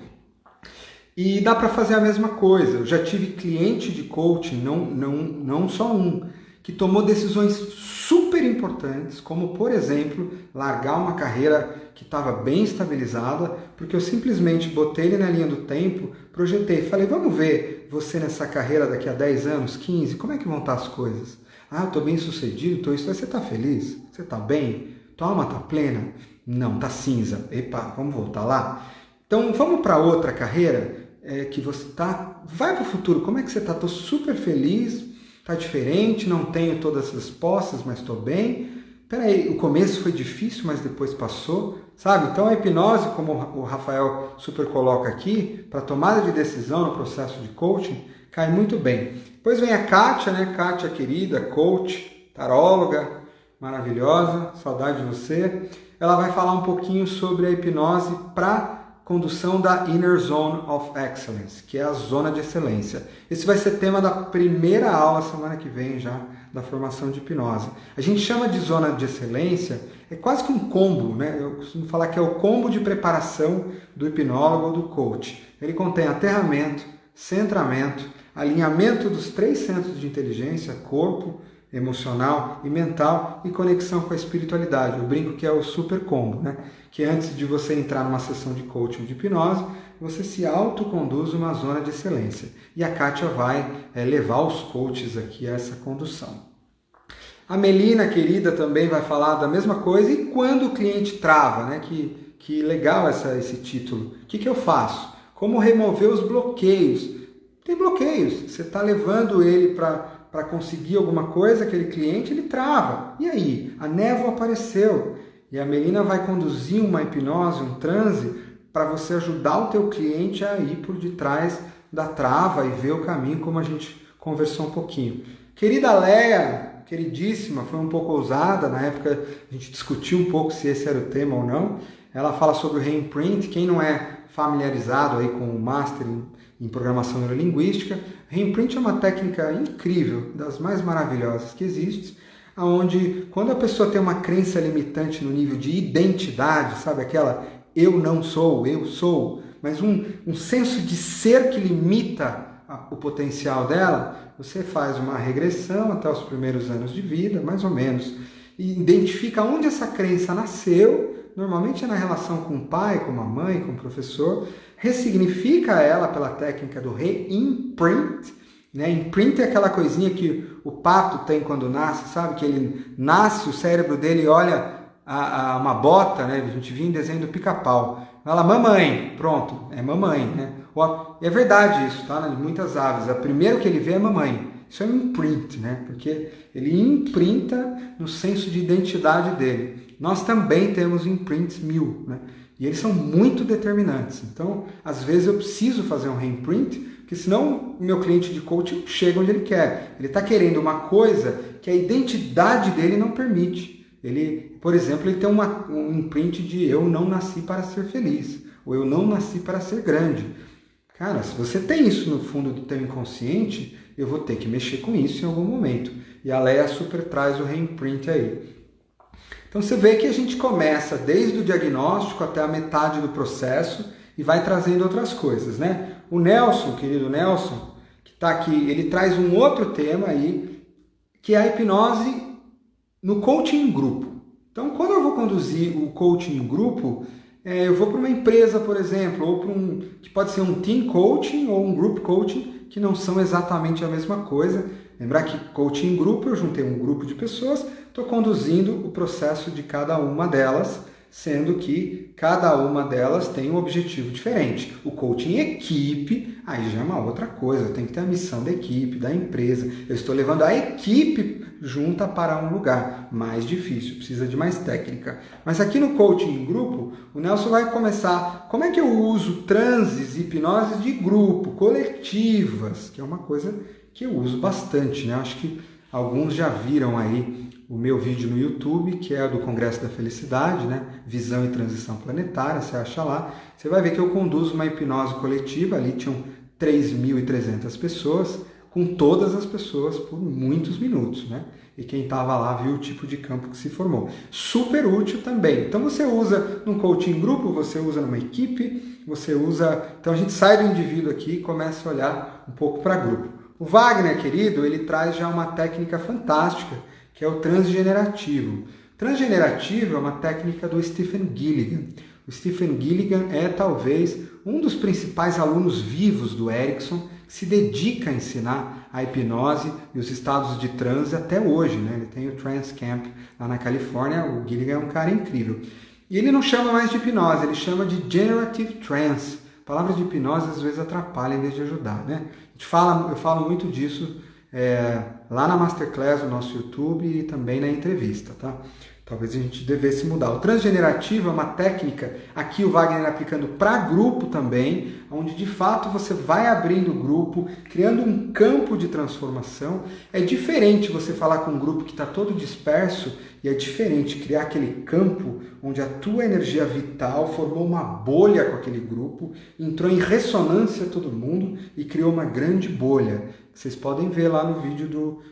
E dá para fazer a mesma coisa. Eu já tive cliente de coaching, não só um, que tomou decisões super importantes, como, por exemplo, largar uma carreira que estava bem estabilizada, porque eu simplesmente botei ele na linha do tempo, projetei, falei, vamos ver você nessa carreira daqui a 10 anos, 15, como é que vão estar as coisas? Eu estou bem sucedido, você está feliz? Você está bem? Tua alma está plena? Não, está cinza. Epa, vamos voltar lá? Então, vamos para outra carreira que você está... Vai para o futuro, como é que você está? Estou super feliz, está diferente, não tenho todas as posses, mas estou bem. Peraí, o começo foi difícil, mas depois passou, sabe? Então a hipnose, como o Rafael super coloca aqui, para tomada de decisão no processo de coaching, cai muito bem. Depois vem a Kátia, né? Kátia querida, coach, taróloga, maravilhosa, saudade de você. Ela vai falar um pouquinho sobre a hipnose para condução da Inner Zone of Excellence, que é a zona de excelência. Esse vai ser tema da primeira aula, semana que vem já, da formação de hipnose. A gente chama de zona de excelência, é quase que um combo, né? Eu costumo falar que é o combo de preparação do hipnólogo ou do coach. Ele contém aterramento, centramento, alinhamento dos 3 centros de inteligência, corpo, emocional e mental, e conexão com a espiritualidade. Eu brinco que é o super combo, né? Que antes de você entrar numa sessão de coaching de hipnose, você se autoconduz uma zona de excelência. E a Kátia vai levar os coaches aqui a essa condução. A Melina, querida, também vai falar da mesma coisa. E quando o cliente trava, né? Que legal esse título. O que eu faço? Como remover os bloqueios? Tem bloqueios. Você está levando ele para conseguir alguma coisa, aquele cliente, ele trava. E aí? A névoa apareceu. E a Melina vai conduzir uma hipnose, um transe, para você ajudar o teu cliente a ir por detrás da trava e ver o caminho, como a gente conversou um pouquinho. Querida Leia, queridíssima, foi um pouco ousada, na época a gente discutiu um pouco se esse era o tema ou não. Ela fala sobre o reimprint. Quem não é familiarizado aí com o Master em Programação Neurolinguística, reimprint é uma técnica incrível, das mais maravilhosas que existe, onde quando a pessoa tem uma crença limitante no nível de identidade, sabe aquela eu não sou, eu sou, mas um senso de ser que limita o potencial dela, você faz uma regressão até os primeiros anos de vida, mais ou menos, e identifica onde essa crença nasceu, normalmente é na relação com o pai, com a mãe, com o professor, ressignifica ela pela técnica do reimprint, né? Imprint é aquela coisinha que o pato tem quando nasce, sabe? Que ele nasce, o cérebro dele olha uma bota, né? A gente viu em desenho do Pica-Pau. Fala, mamãe, pronto, é mamãe, né? E é verdade isso, tá? Muitas aves, o primeiro que ele vê é mamãe. Isso é um imprint, né? Porque ele imprinta no senso de identidade dele. Nós também temos imprints 1000, né? E eles são muito determinantes. Então, às vezes eu preciso fazer um reimprint, porque senão o meu cliente de coaching chega onde ele quer. Ele está querendo uma coisa que a identidade dele não permite. Ele, por exemplo, ele tem um imprint de eu não nasci para ser feliz, ou eu não nasci para ser grande. Cara, se você tem isso no fundo do teu inconsciente, eu vou ter que mexer com isso em algum momento. E a Leia super traz o reimprint aí. Então você vê que a gente começa desde o diagnóstico até a metade do processo e vai trazendo outras coisas, né? O Nelson, querido Nelson, que está aqui, ele traz um outro tema aí, que é a hipnose no coaching em grupo. Então, quando eu vou conduzir o coaching em grupo, eu vou para uma empresa, por exemplo, ou para que pode ser um team coaching ou um group coaching, que não são exatamente a mesma coisa. Lembrar que coaching em grupo, eu juntei um grupo de pessoas, estou conduzindo o processo de cada uma delas, sendo que cada uma delas tem um objetivo diferente. O coaching em equipe, aí já é uma outra coisa, tem que ter a missão da equipe, da empresa. Eu estou levando a equipe junta para um lugar mais difícil, precisa de mais técnica. Mas aqui no coaching em grupo, o Nelson vai começar, como é que eu uso transes e hipnoses de grupo, coletivas, que é uma coisa que eu uso bastante, né? Acho que alguns já viram aí o meu vídeo no YouTube, que é do Congresso da Felicidade, né? Visão e Transição Planetária, você acha lá. Você vai ver que eu conduzo uma hipnose coletiva, ali tinham 3.300 pessoas, com todas as pessoas por muitos minutos, né? E quem estava lá viu o tipo de campo que se formou. Super útil também. Então você usa num coaching em grupo, você usa numa equipe, você usa... Então a gente sai do indivíduo aqui e começa a olhar um pouco para grupo. O Wagner, querido, ele traz já uma técnica fantástica, que é o transgenerativo. Transgenerativo é uma técnica do Stephen Gilligan. O Stephen Gilligan é talvez um dos principais alunos vivos do Erickson, que se dedica a ensinar a hipnose e os estados de transe até hoje, né? Ele tem o Trance Camp lá na Califórnia, o Gilligan é um cara incrível. E ele não chama mais de hipnose, ele chama de Generative Trance. Palavras de hipnose às vezes atrapalham em vez de ajudar, né? Eu falo muito disso lá na Masterclass, no nosso YouTube e também na entrevista, tá? Talvez a gente devesse mudar. O transgenerativo é uma técnica, aqui o Wagner aplicando para grupo também, onde de fato você vai abrindo o grupo, criando um campo de transformação. É diferente você falar com um grupo que está todo disperso e é diferente criar aquele campo onde a tua energia vital formou uma bolha com aquele grupo, entrou em ressonância todo mundo e criou uma grande bolha. Vocês podem ver lá no vídeo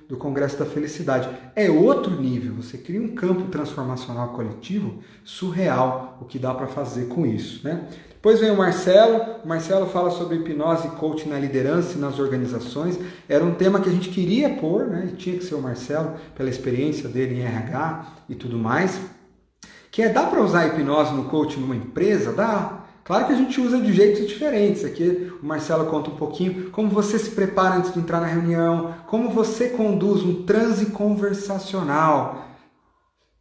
do Congresso da Felicidade. É outro nível, você cria um campo transformacional coletivo surreal, o que dá para fazer com isso, né? Depois vem o Marcelo fala sobre hipnose e coaching na liderança e nas organizações. Era um tema que a gente queria pôr, né? E tinha que ser o Marcelo, pela experiência dele em RH e tudo mais. Dá para usar a hipnose no coaching numa empresa? Dá. Claro que a gente usa de jeitos diferentes. Aqui o Marcelo conta um pouquinho como você se prepara antes de entrar na reunião, como você conduz um transe conversacional.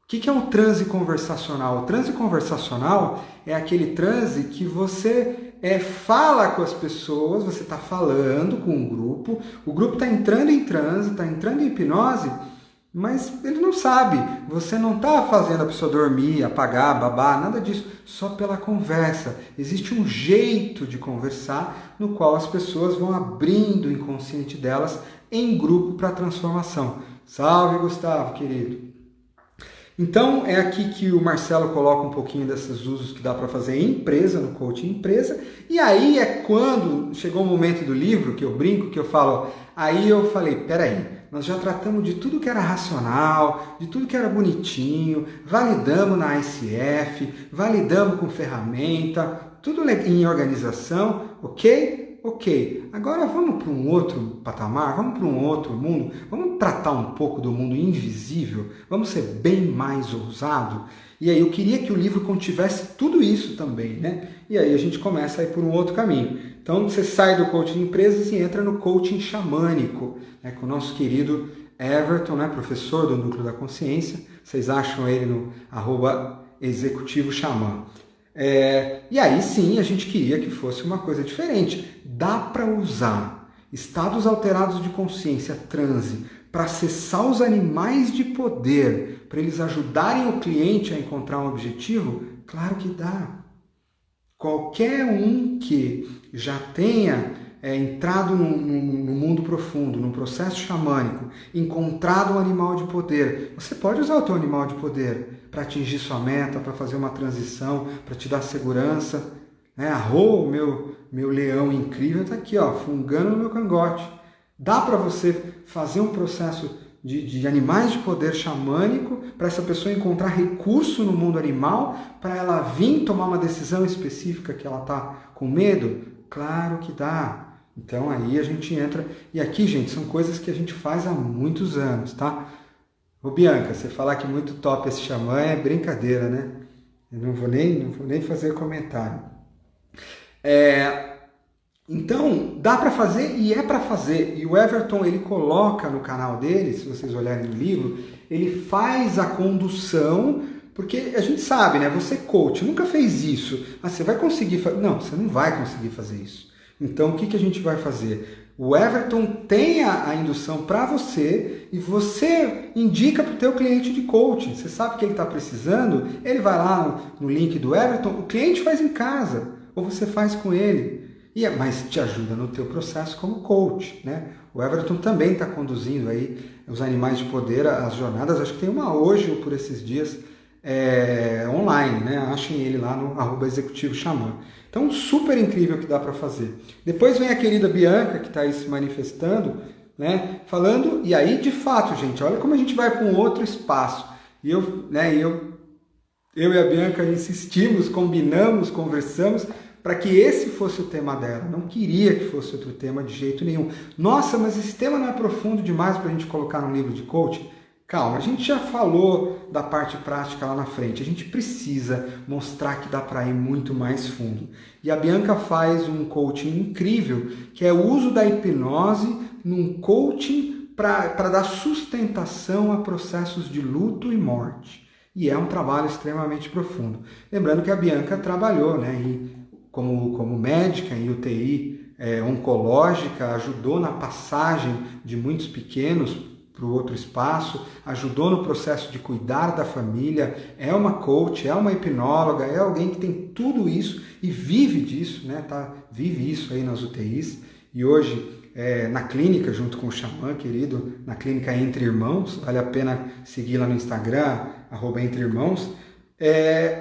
O que é um transe conversacional? O transe conversacional é aquele transe que você fala com as pessoas, você está falando com o grupo está entrando em transe, está entrando em hipnose, mas ele não sabe. Você não está fazendo a pessoa dormir, apagar, babar, nada disso, só pela conversa. Existe um jeito de conversar no qual as pessoas vão abrindo o inconsciente delas em grupo para a transformação. Salve, Gustavo, querido! Então, é aqui que o Marcelo coloca um pouquinho desses usos que dá para fazer em empresa, no coaching empresa. E aí é quando chegou o momento do livro, que eu brinco, que eu falo... Aí eu falei, peraí, nós já tratamos de tudo que era racional, de tudo que era bonitinho, validamos na ICF, validamos com ferramenta, tudo em organização, ok? Ok, agora vamos para um outro patamar, vamos para um outro mundo, vamos tratar um pouco do mundo invisível, vamos ser bem mais ousado. E aí eu queria que o livro contivesse tudo isso também, né? E aí a gente começa a ir por um outro caminho. Então você sai do coaching de empresas e entra no coaching xamânico, né? Com o nosso querido Everton, né? Professor do Núcleo da Consciência. Vocês acham ele no @executivoxamã. E aí sim a gente queria que fosse uma coisa diferente. Dá para usar estados alterados de consciência, transe, para acessar os animais de poder, para eles ajudarem o cliente a encontrar um objetivo? Claro que dá. Qualquer um que já tenha entrado no mundo profundo, num processo xamânico, encontrado um animal de poder, você pode usar o teu animal de poder para atingir sua meta, para fazer uma transição, para te dar segurança. O meu leão incrível está aqui, ó, fungando no meu cangote. Dá para você fazer um processo de animais de poder xamânico para essa pessoa encontrar recurso no mundo animal, para ela vir tomar uma decisão específica que ela está com medo? Claro que dá. Então aí a gente entra... E aqui, gente, são coisas que a gente faz há muitos anos, tá? Ô Bianca, você falar que muito top esse xamã é brincadeira, né? Eu não vou nem fazer comentário. Então, dá para fazer e é para fazer. E o Everton, ele coloca no canal dele, se vocês olharem no livro, ele faz a condução, porque a gente sabe, né? Você coach, nunca fez isso, mas você vai conseguir fazer. Não, você não vai conseguir fazer isso. Então, o que a gente vai fazer? O Everton tem a indução para você e você indica para o teu cliente de coaching. Você sabe que ele está precisando, ele vai lá no link do Everton, o cliente faz em casa, ou você faz com ele. Mas te ajuda no teu processo como coach, né? O Everton também está conduzindo aí os Animais de Poder, as jornadas, acho que tem uma hoje ou por esses dias online, né? Achem ele lá no @executivo-xamã. Então, super incrível que dá para fazer. Depois vem a querida Bianca, que está aí se manifestando, né? Falando, e aí de fato, gente, olha como a gente vai para um outro espaço. E eu e a Bianca insistimos, combinamos, conversamos, para que esse fosse o tema dela. Não queria que fosse outro tema de jeito nenhum. Nossa, mas esse tema não é profundo demais para a gente colocar num livro de coaching? Calma, a gente já falou da parte prática lá na frente. A gente precisa mostrar que dá para ir muito mais fundo. E a Bianca faz um coaching incrível, que é o uso da hipnose num coaching para dar sustentação a processos de luto e morte. E é um trabalho extremamente profundo. Lembrando que a Bianca trabalhou, né, como médica em UTI oncológica, ajudou na passagem de muitos pequenos para o outro espaço, ajudou no processo de cuidar da família, é uma coach, é uma hipnóloga, é alguém que tem tudo isso e vive disso, né? Vive isso aí nas UTIs. E hoje, na clínica, junto com o Xamã, querido, na clínica Entre Irmãos, vale a pena seguir lá no Instagram, @entreirmãos,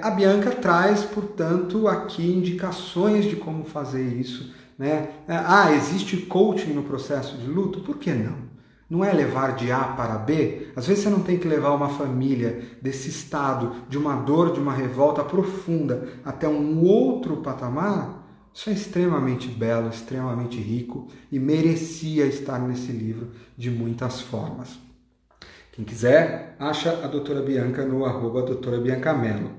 a Bianca traz, portanto, aqui indicações de como fazer isso, né? Existe coaching no processo de luto? Por que não? Não é levar de A para B? Às vezes você não tem que levar uma família desse estado, de uma dor, de uma revolta profunda, até um outro patamar? Isso é extremamente belo, extremamente rico e merecia estar nesse livro de muitas formas. Quem quiser, acha a doutora Bianca no @doutora Bianca Mello.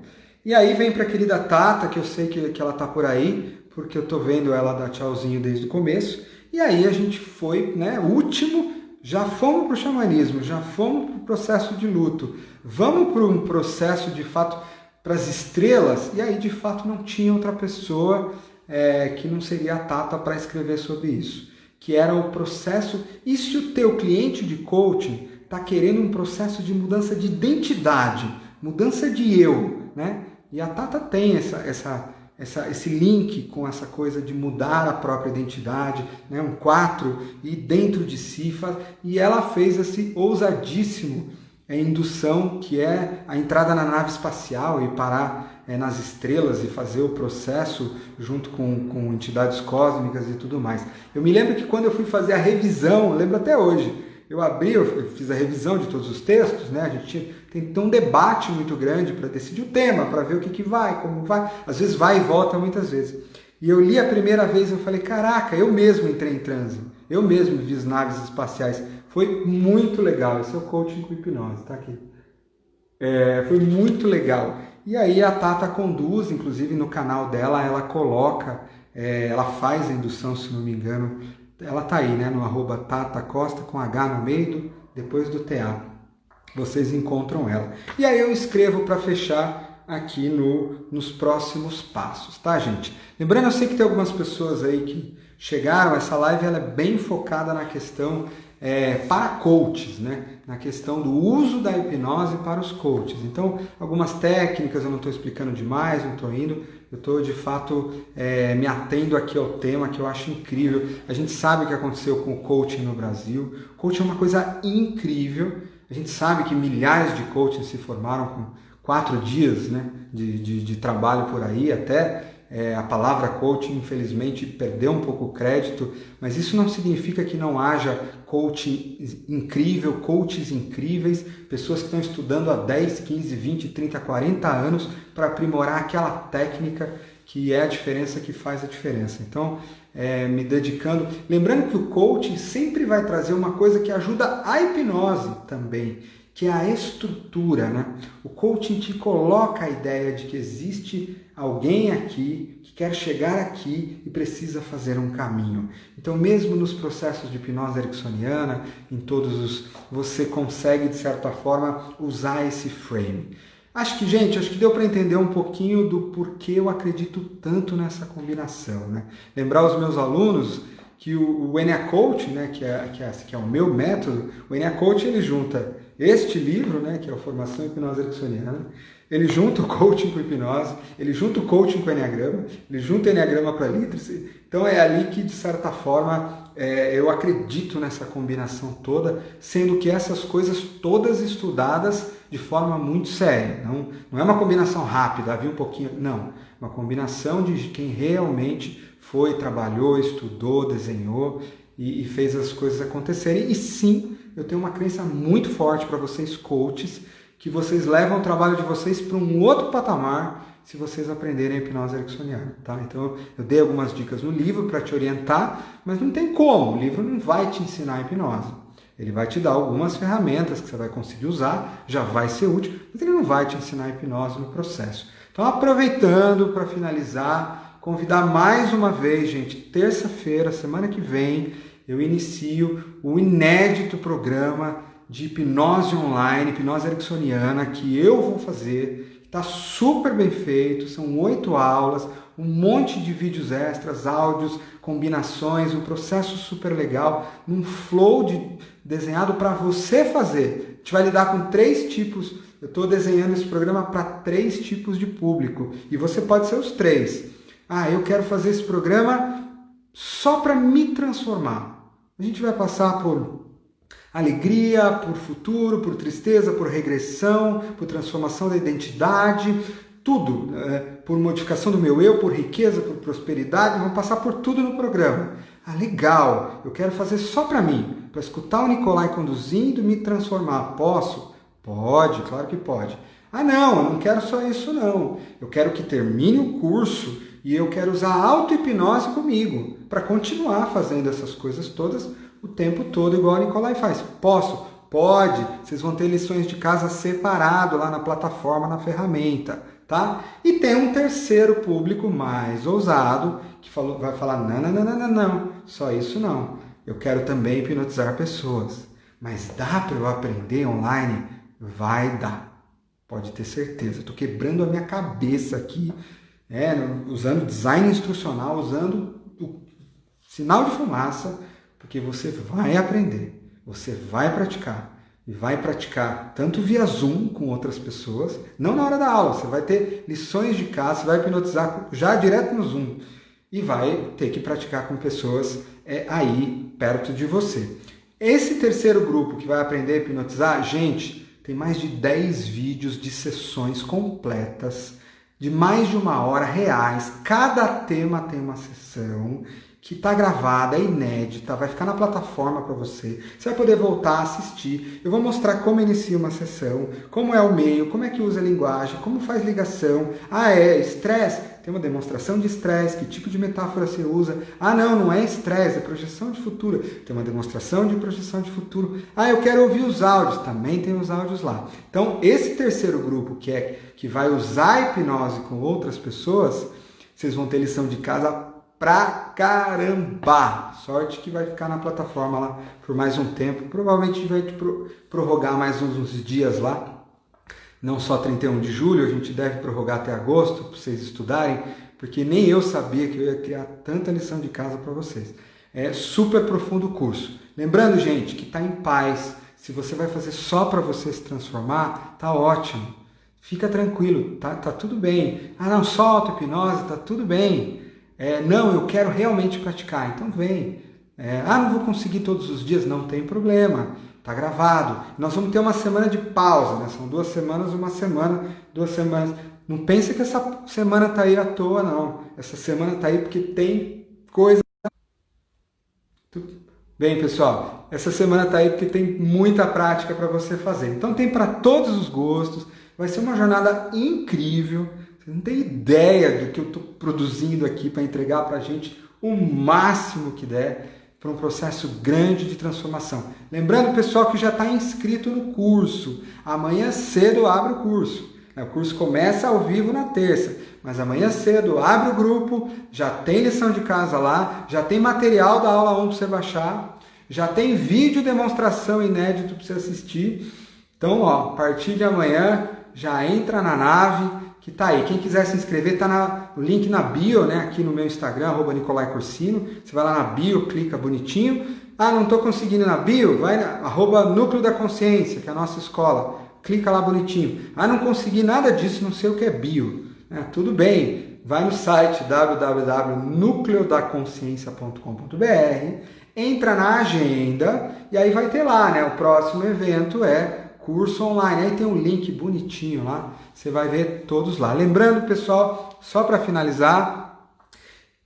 E aí vem para a querida Tata, que eu sei que ela está por aí, porque eu estou vendo ela dar tchauzinho desde o começo. E aí a gente foi, né, último, já fomos para o xamanismo, já fomos para o processo de luto, vamos para um processo de fato para as estrelas, e aí de fato não tinha outra pessoa que não seria a Tata para escrever sobre isso, que era o processo. E se o teu cliente de coaching está querendo um processo de mudança de identidade, mudança de eu, né? E a Tata tem esse link com essa coisa de mudar a própria identidade, né? Um 4 e dentro de si, e ela fez esse ousadíssimo indução, que é a entrada na nave espacial e parar nas estrelas e fazer o processo junto com entidades cósmicas e tudo mais. Eu me lembro que quando eu fui fazer a revisão, lembro até hoje, eu fiz a revisão de todos os textos, né? A gente tem um debate muito grande para decidir o tema, para ver o que vai, como vai. Às vezes vai e volta muitas vezes. E eu li a primeira vez e eu falei, caraca, eu mesmo entrei em transe. Eu mesmo vi as naves espaciais. Foi muito legal. Esse é o coaching com hipnose, tá aqui. Foi muito legal. E aí a Tata conduz, inclusive no canal dela, ela coloca, ela faz a indução, se não me engano. Ela tá aí, né, no @Tata Costa, com H no meio, depois do TA. Vocês encontram ela. E aí eu escrevo para fechar aqui nos próximos passos, tá, gente? Lembrando, eu sei que tem algumas pessoas aí que chegaram, essa live ela é bem focada na questão para coaches, né? Na questão do uso da hipnose para os coaches. Então, algumas técnicas eu não estou explicando demais, não estou indo. Eu estou, de fato, me atendo aqui ao tema, que eu acho incrível. A gente sabe o que aconteceu com o coaching no Brasil. Coaching é uma coisa incrível. A gente sabe que milhares de coaches se formaram com 4 dias, né, de trabalho por aí. Até a palavra coaching, infelizmente, perdeu um pouco o crédito. Mas isso não significa que não haja coaching incrível, coaches incríveis, pessoas que estão estudando há 10, 15, 20, 30, 40 anos para aprimorar aquela técnica que é a diferença, que faz a diferença. Então, me dedicando... Lembrando que o coaching sempre vai trazer uma coisa que ajuda a hipnose também, que é a estrutura, né? O coaching te coloca a ideia de que existe alguém aqui que quer chegar aqui e precisa fazer um caminho. Então, mesmo nos processos de hipnose ericksoniana, você consegue, de certa forma, usar esse frame. Acho que deu para entender um pouquinho do porquê eu acredito tanto nessa combinação, né? Lembrar os meus alunos que o NA Coach, né, que é o meu método, o NA Coach ele junta este livro, né, que é a Formação em Hipnose Ericksoniana, ele junta o coaching com hipnose, ele junta o coaching com o Enneagrama, ele junta o Enneagrama para a Literacy. Então é ali que, de certa forma, eu acredito nessa combinação toda, sendo que essas coisas todas estudadas de forma muito séria. Não é uma combinação rápida, havia um pouquinho, não. Uma combinação de quem realmente foi, trabalhou, estudou, desenhou e fez as coisas acontecerem. E sim, eu tenho uma crença muito forte para vocês coaches, que vocês levam o trabalho de vocês para um outro patamar se vocês aprenderem a hipnose ericksoniana, tá? Então, eu dei algumas dicas no livro para te orientar, mas não tem como, o livro não vai te ensinar a hipnose. Ele vai te dar algumas ferramentas que você vai conseguir usar, já vai ser útil, mas ele não vai te ensinar a hipnose no processo. Então, aproveitando para finalizar, convidar mais uma vez, gente, terça-feira, semana que vem, eu inicio o inédito programa de hipnose online, hipnose ericksoniana, que eu vou fazer, está super bem feito, são 8 aulas, um monte de vídeos extras, áudios, combinações, um processo super legal, num flow desenhado para você fazer. A gente vai lidar com 3 tipos, eu estou desenhando esse programa para 3 tipos de público, e você pode ser os 3. Eu quero fazer esse programa só para me transformar. A gente vai passar por alegria, por futuro, por tristeza, por regressão, por transformação da identidade, tudo, por modificação do meu eu, por riqueza, por prosperidade, vamos passar por tudo no programa. Legal, eu quero fazer só para mim, para escutar o Nicolai conduzindo e me transformar. Posso? Pode, claro que pode. Não, eu não quero só isso não. Eu quero que termine o curso e eu quero usar a auto-hipnose comigo, para continuar fazendo essas coisas todas o tempo todo, igual a Nicolai faz. Posso? Pode. Vocês vão ter lições de casa separado lá na plataforma, na ferramenta, tá? E tem um terceiro público mais ousado, que vai falar, não, só isso não. Eu quero também hipnotizar pessoas. Mas dá para eu aprender online? Vai dar. Pode ter certeza. Estou quebrando a minha cabeça aqui, usando design instrucional, usando o sinal de fumaça, porque você vai aprender, você vai praticar, e vai praticar tanto via Zoom com outras pessoas, não na hora da aula, você vai ter lições de casa, você vai hipnotizar já direto no Zoom, e vai ter que praticar com pessoas aí perto de você. Esse terceiro grupo que vai aprender a hipnotizar, gente, tem mais de 10 vídeos de sessões completas, de mais de 1 hora reais, cada tema tem uma sessão, que está gravada, é inédita, vai ficar na plataforma para você. Você vai poder voltar a assistir. Eu vou mostrar como inicia uma sessão, como é o meio, como é que usa a linguagem, como faz ligação. Estresse? Tem uma demonstração de estresse, que tipo de metáfora você usa. Não é estresse, é projeção de futuro. Tem uma demonstração de projeção de futuro. Eu quero ouvir os áudios, também tem os áudios lá. Então, esse terceiro grupo, que vai usar a hipnose com outras pessoas, vocês vão ter lição de casa pra caramba! Sorte que vai ficar na plataforma lá por mais um tempo. Provavelmente vai te prorrogar mais uns dias lá. Não só 31 de julho, a gente deve prorrogar até agosto para vocês estudarem, porque nem eu sabia que eu ia criar tanta lição de casa para vocês. É super profundo o curso. Lembrando, gente, que está em paz. Se você vai fazer só para você se transformar, tá ótimo. Fica tranquilo, tá tudo bem. Não, só auto-hipnose, tá tudo bem. Não, eu quero realmente praticar, então vem. Não vou conseguir todos os dias, não tem problema, está gravado. Nós vamos ter uma semana de pausa, né? São 2 semanas, 1 semana, 2 semanas. Não pense que essa semana está aí à toa, não. Essa semana está aí porque tem coisa. Bem, pessoal, essa semana está aí porque tem muita prática para você fazer. Então tem para todos os gostos, vai ser uma jornada incrível. Você não tem ideia do que eu estou produzindo aqui para entregar para a gente o máximo que der. para um processo grande de transformação. Lembrando, pessoal, que já está inscrito no curso. Amanhã cedo abre o curso. O curso começa ao vivo na terça, mas amanhã cedo abre o grupo, já tem lição de casa lá, já tem material da aula 1 para você baixar, já tem vídeo demonstração inédito para você assistir. Então, a partir de amanhã, já entra na nave, que tá aí. Quem quiser se inscrever, tá o link na bio, né? Aqui no meu Instagram, @NicolaiCorsino. Você vai lá na bio, clica bonitinho. Ah, não estou conseguindo na bio? Vai na @Núcleo da Consciência, que é a nossa escola. Clica lá bonitinho. Ah, não consegui nada disso, não sei o que é bio. Tudo bem, vai no site www.nucleodaconsciência.com.br, entra na agenda e aí vai ter lá, né? O próximo evento é curso online. Aí tem um link bonitinho lá, você vai ver todos lá. Lembrando, pessoal, só para finalizar,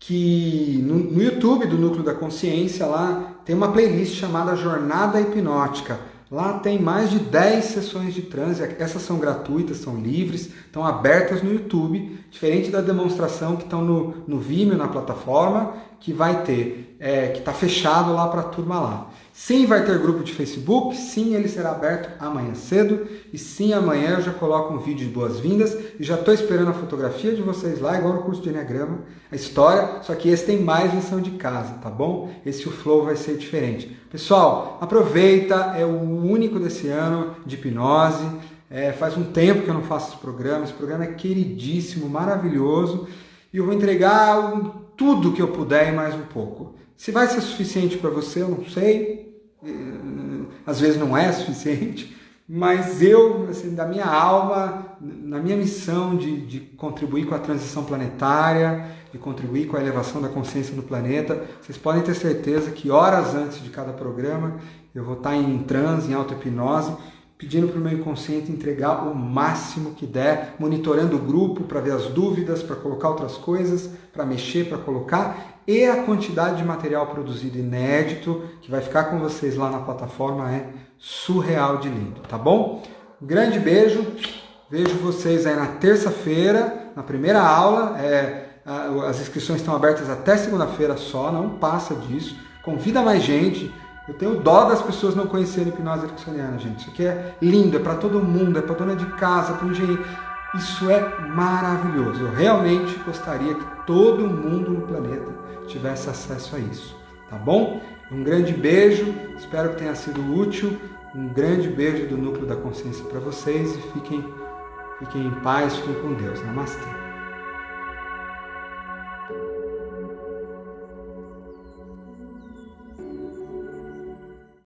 que no YouTube do Núcleo da Consciência lá tem uma playlist chamada Jornada Hipnótica. Lá tem mais de 10 sessões de transe, essas são gratuitas, são livres, estão abertas no YouTube, diferente da demonstração que estão no Vimeo, na plataforma, que vai ter, que está fechado lá para a turma lá. Sim, vai ter grupo de Facebook, sim, ele será aberto amanhã cedo, e sim, amanhã eu já coloco um vídeo de boas-vindas, e já estou esperando a fotografia de vocês lá, igual no curso de Enneagrama, a história, só que esse tem mais lição de casa, tá bom? Esse o flow vai ser diferente. Pessoal, aproveita, é o único desse ano de hipnose, faz um tempo que eu não faço esse programa é queridíssimo, maravilhoso, e eu vou entregar tudo que eu puder e mais um pouco. Se vai ser suficiente para você, eu não sei, às vezes não é suficiente, mas eu, assim, da minha alma, na minha missão de contribuir com a transição planetária, de contribuir com a elevação da consciência no planeta, vocês podem ter certeza que horas antes de cada programa eu vou estar em transe, em auto-hipnose, pedindo para o meu inconsciente entregar o máximo que der, monitorando o grupo para ver as dúvidas, para colocar outras coisas, para mexer, para colocar, e a quantidade de material produzido inédito que vai ficar com vocês lá na plataforma é surreal de lindo, tá bom? Um grande beijo, vejo vocês aí na terça-feira, na primeira aula, as inscrições estão abertas até segunda-feira só, não passa disso, convida mais gente. Eu tenho dó das pessoas não conhecerem hipnose ericksoniana, gente. Isso aqui é lindo, é para todo mundo, é para dona de casa, para o engenheiro. Isso é maravilhoso. Eu realmente gostaria que todo mundo no planeta tivesse acesso a isso, tá bom? Um grande beijo, espero que tenha sido útil. Um grande beijo do Núcleo da Consciência para vocês e fiquem em paz, fiquem com Deus. Namastê.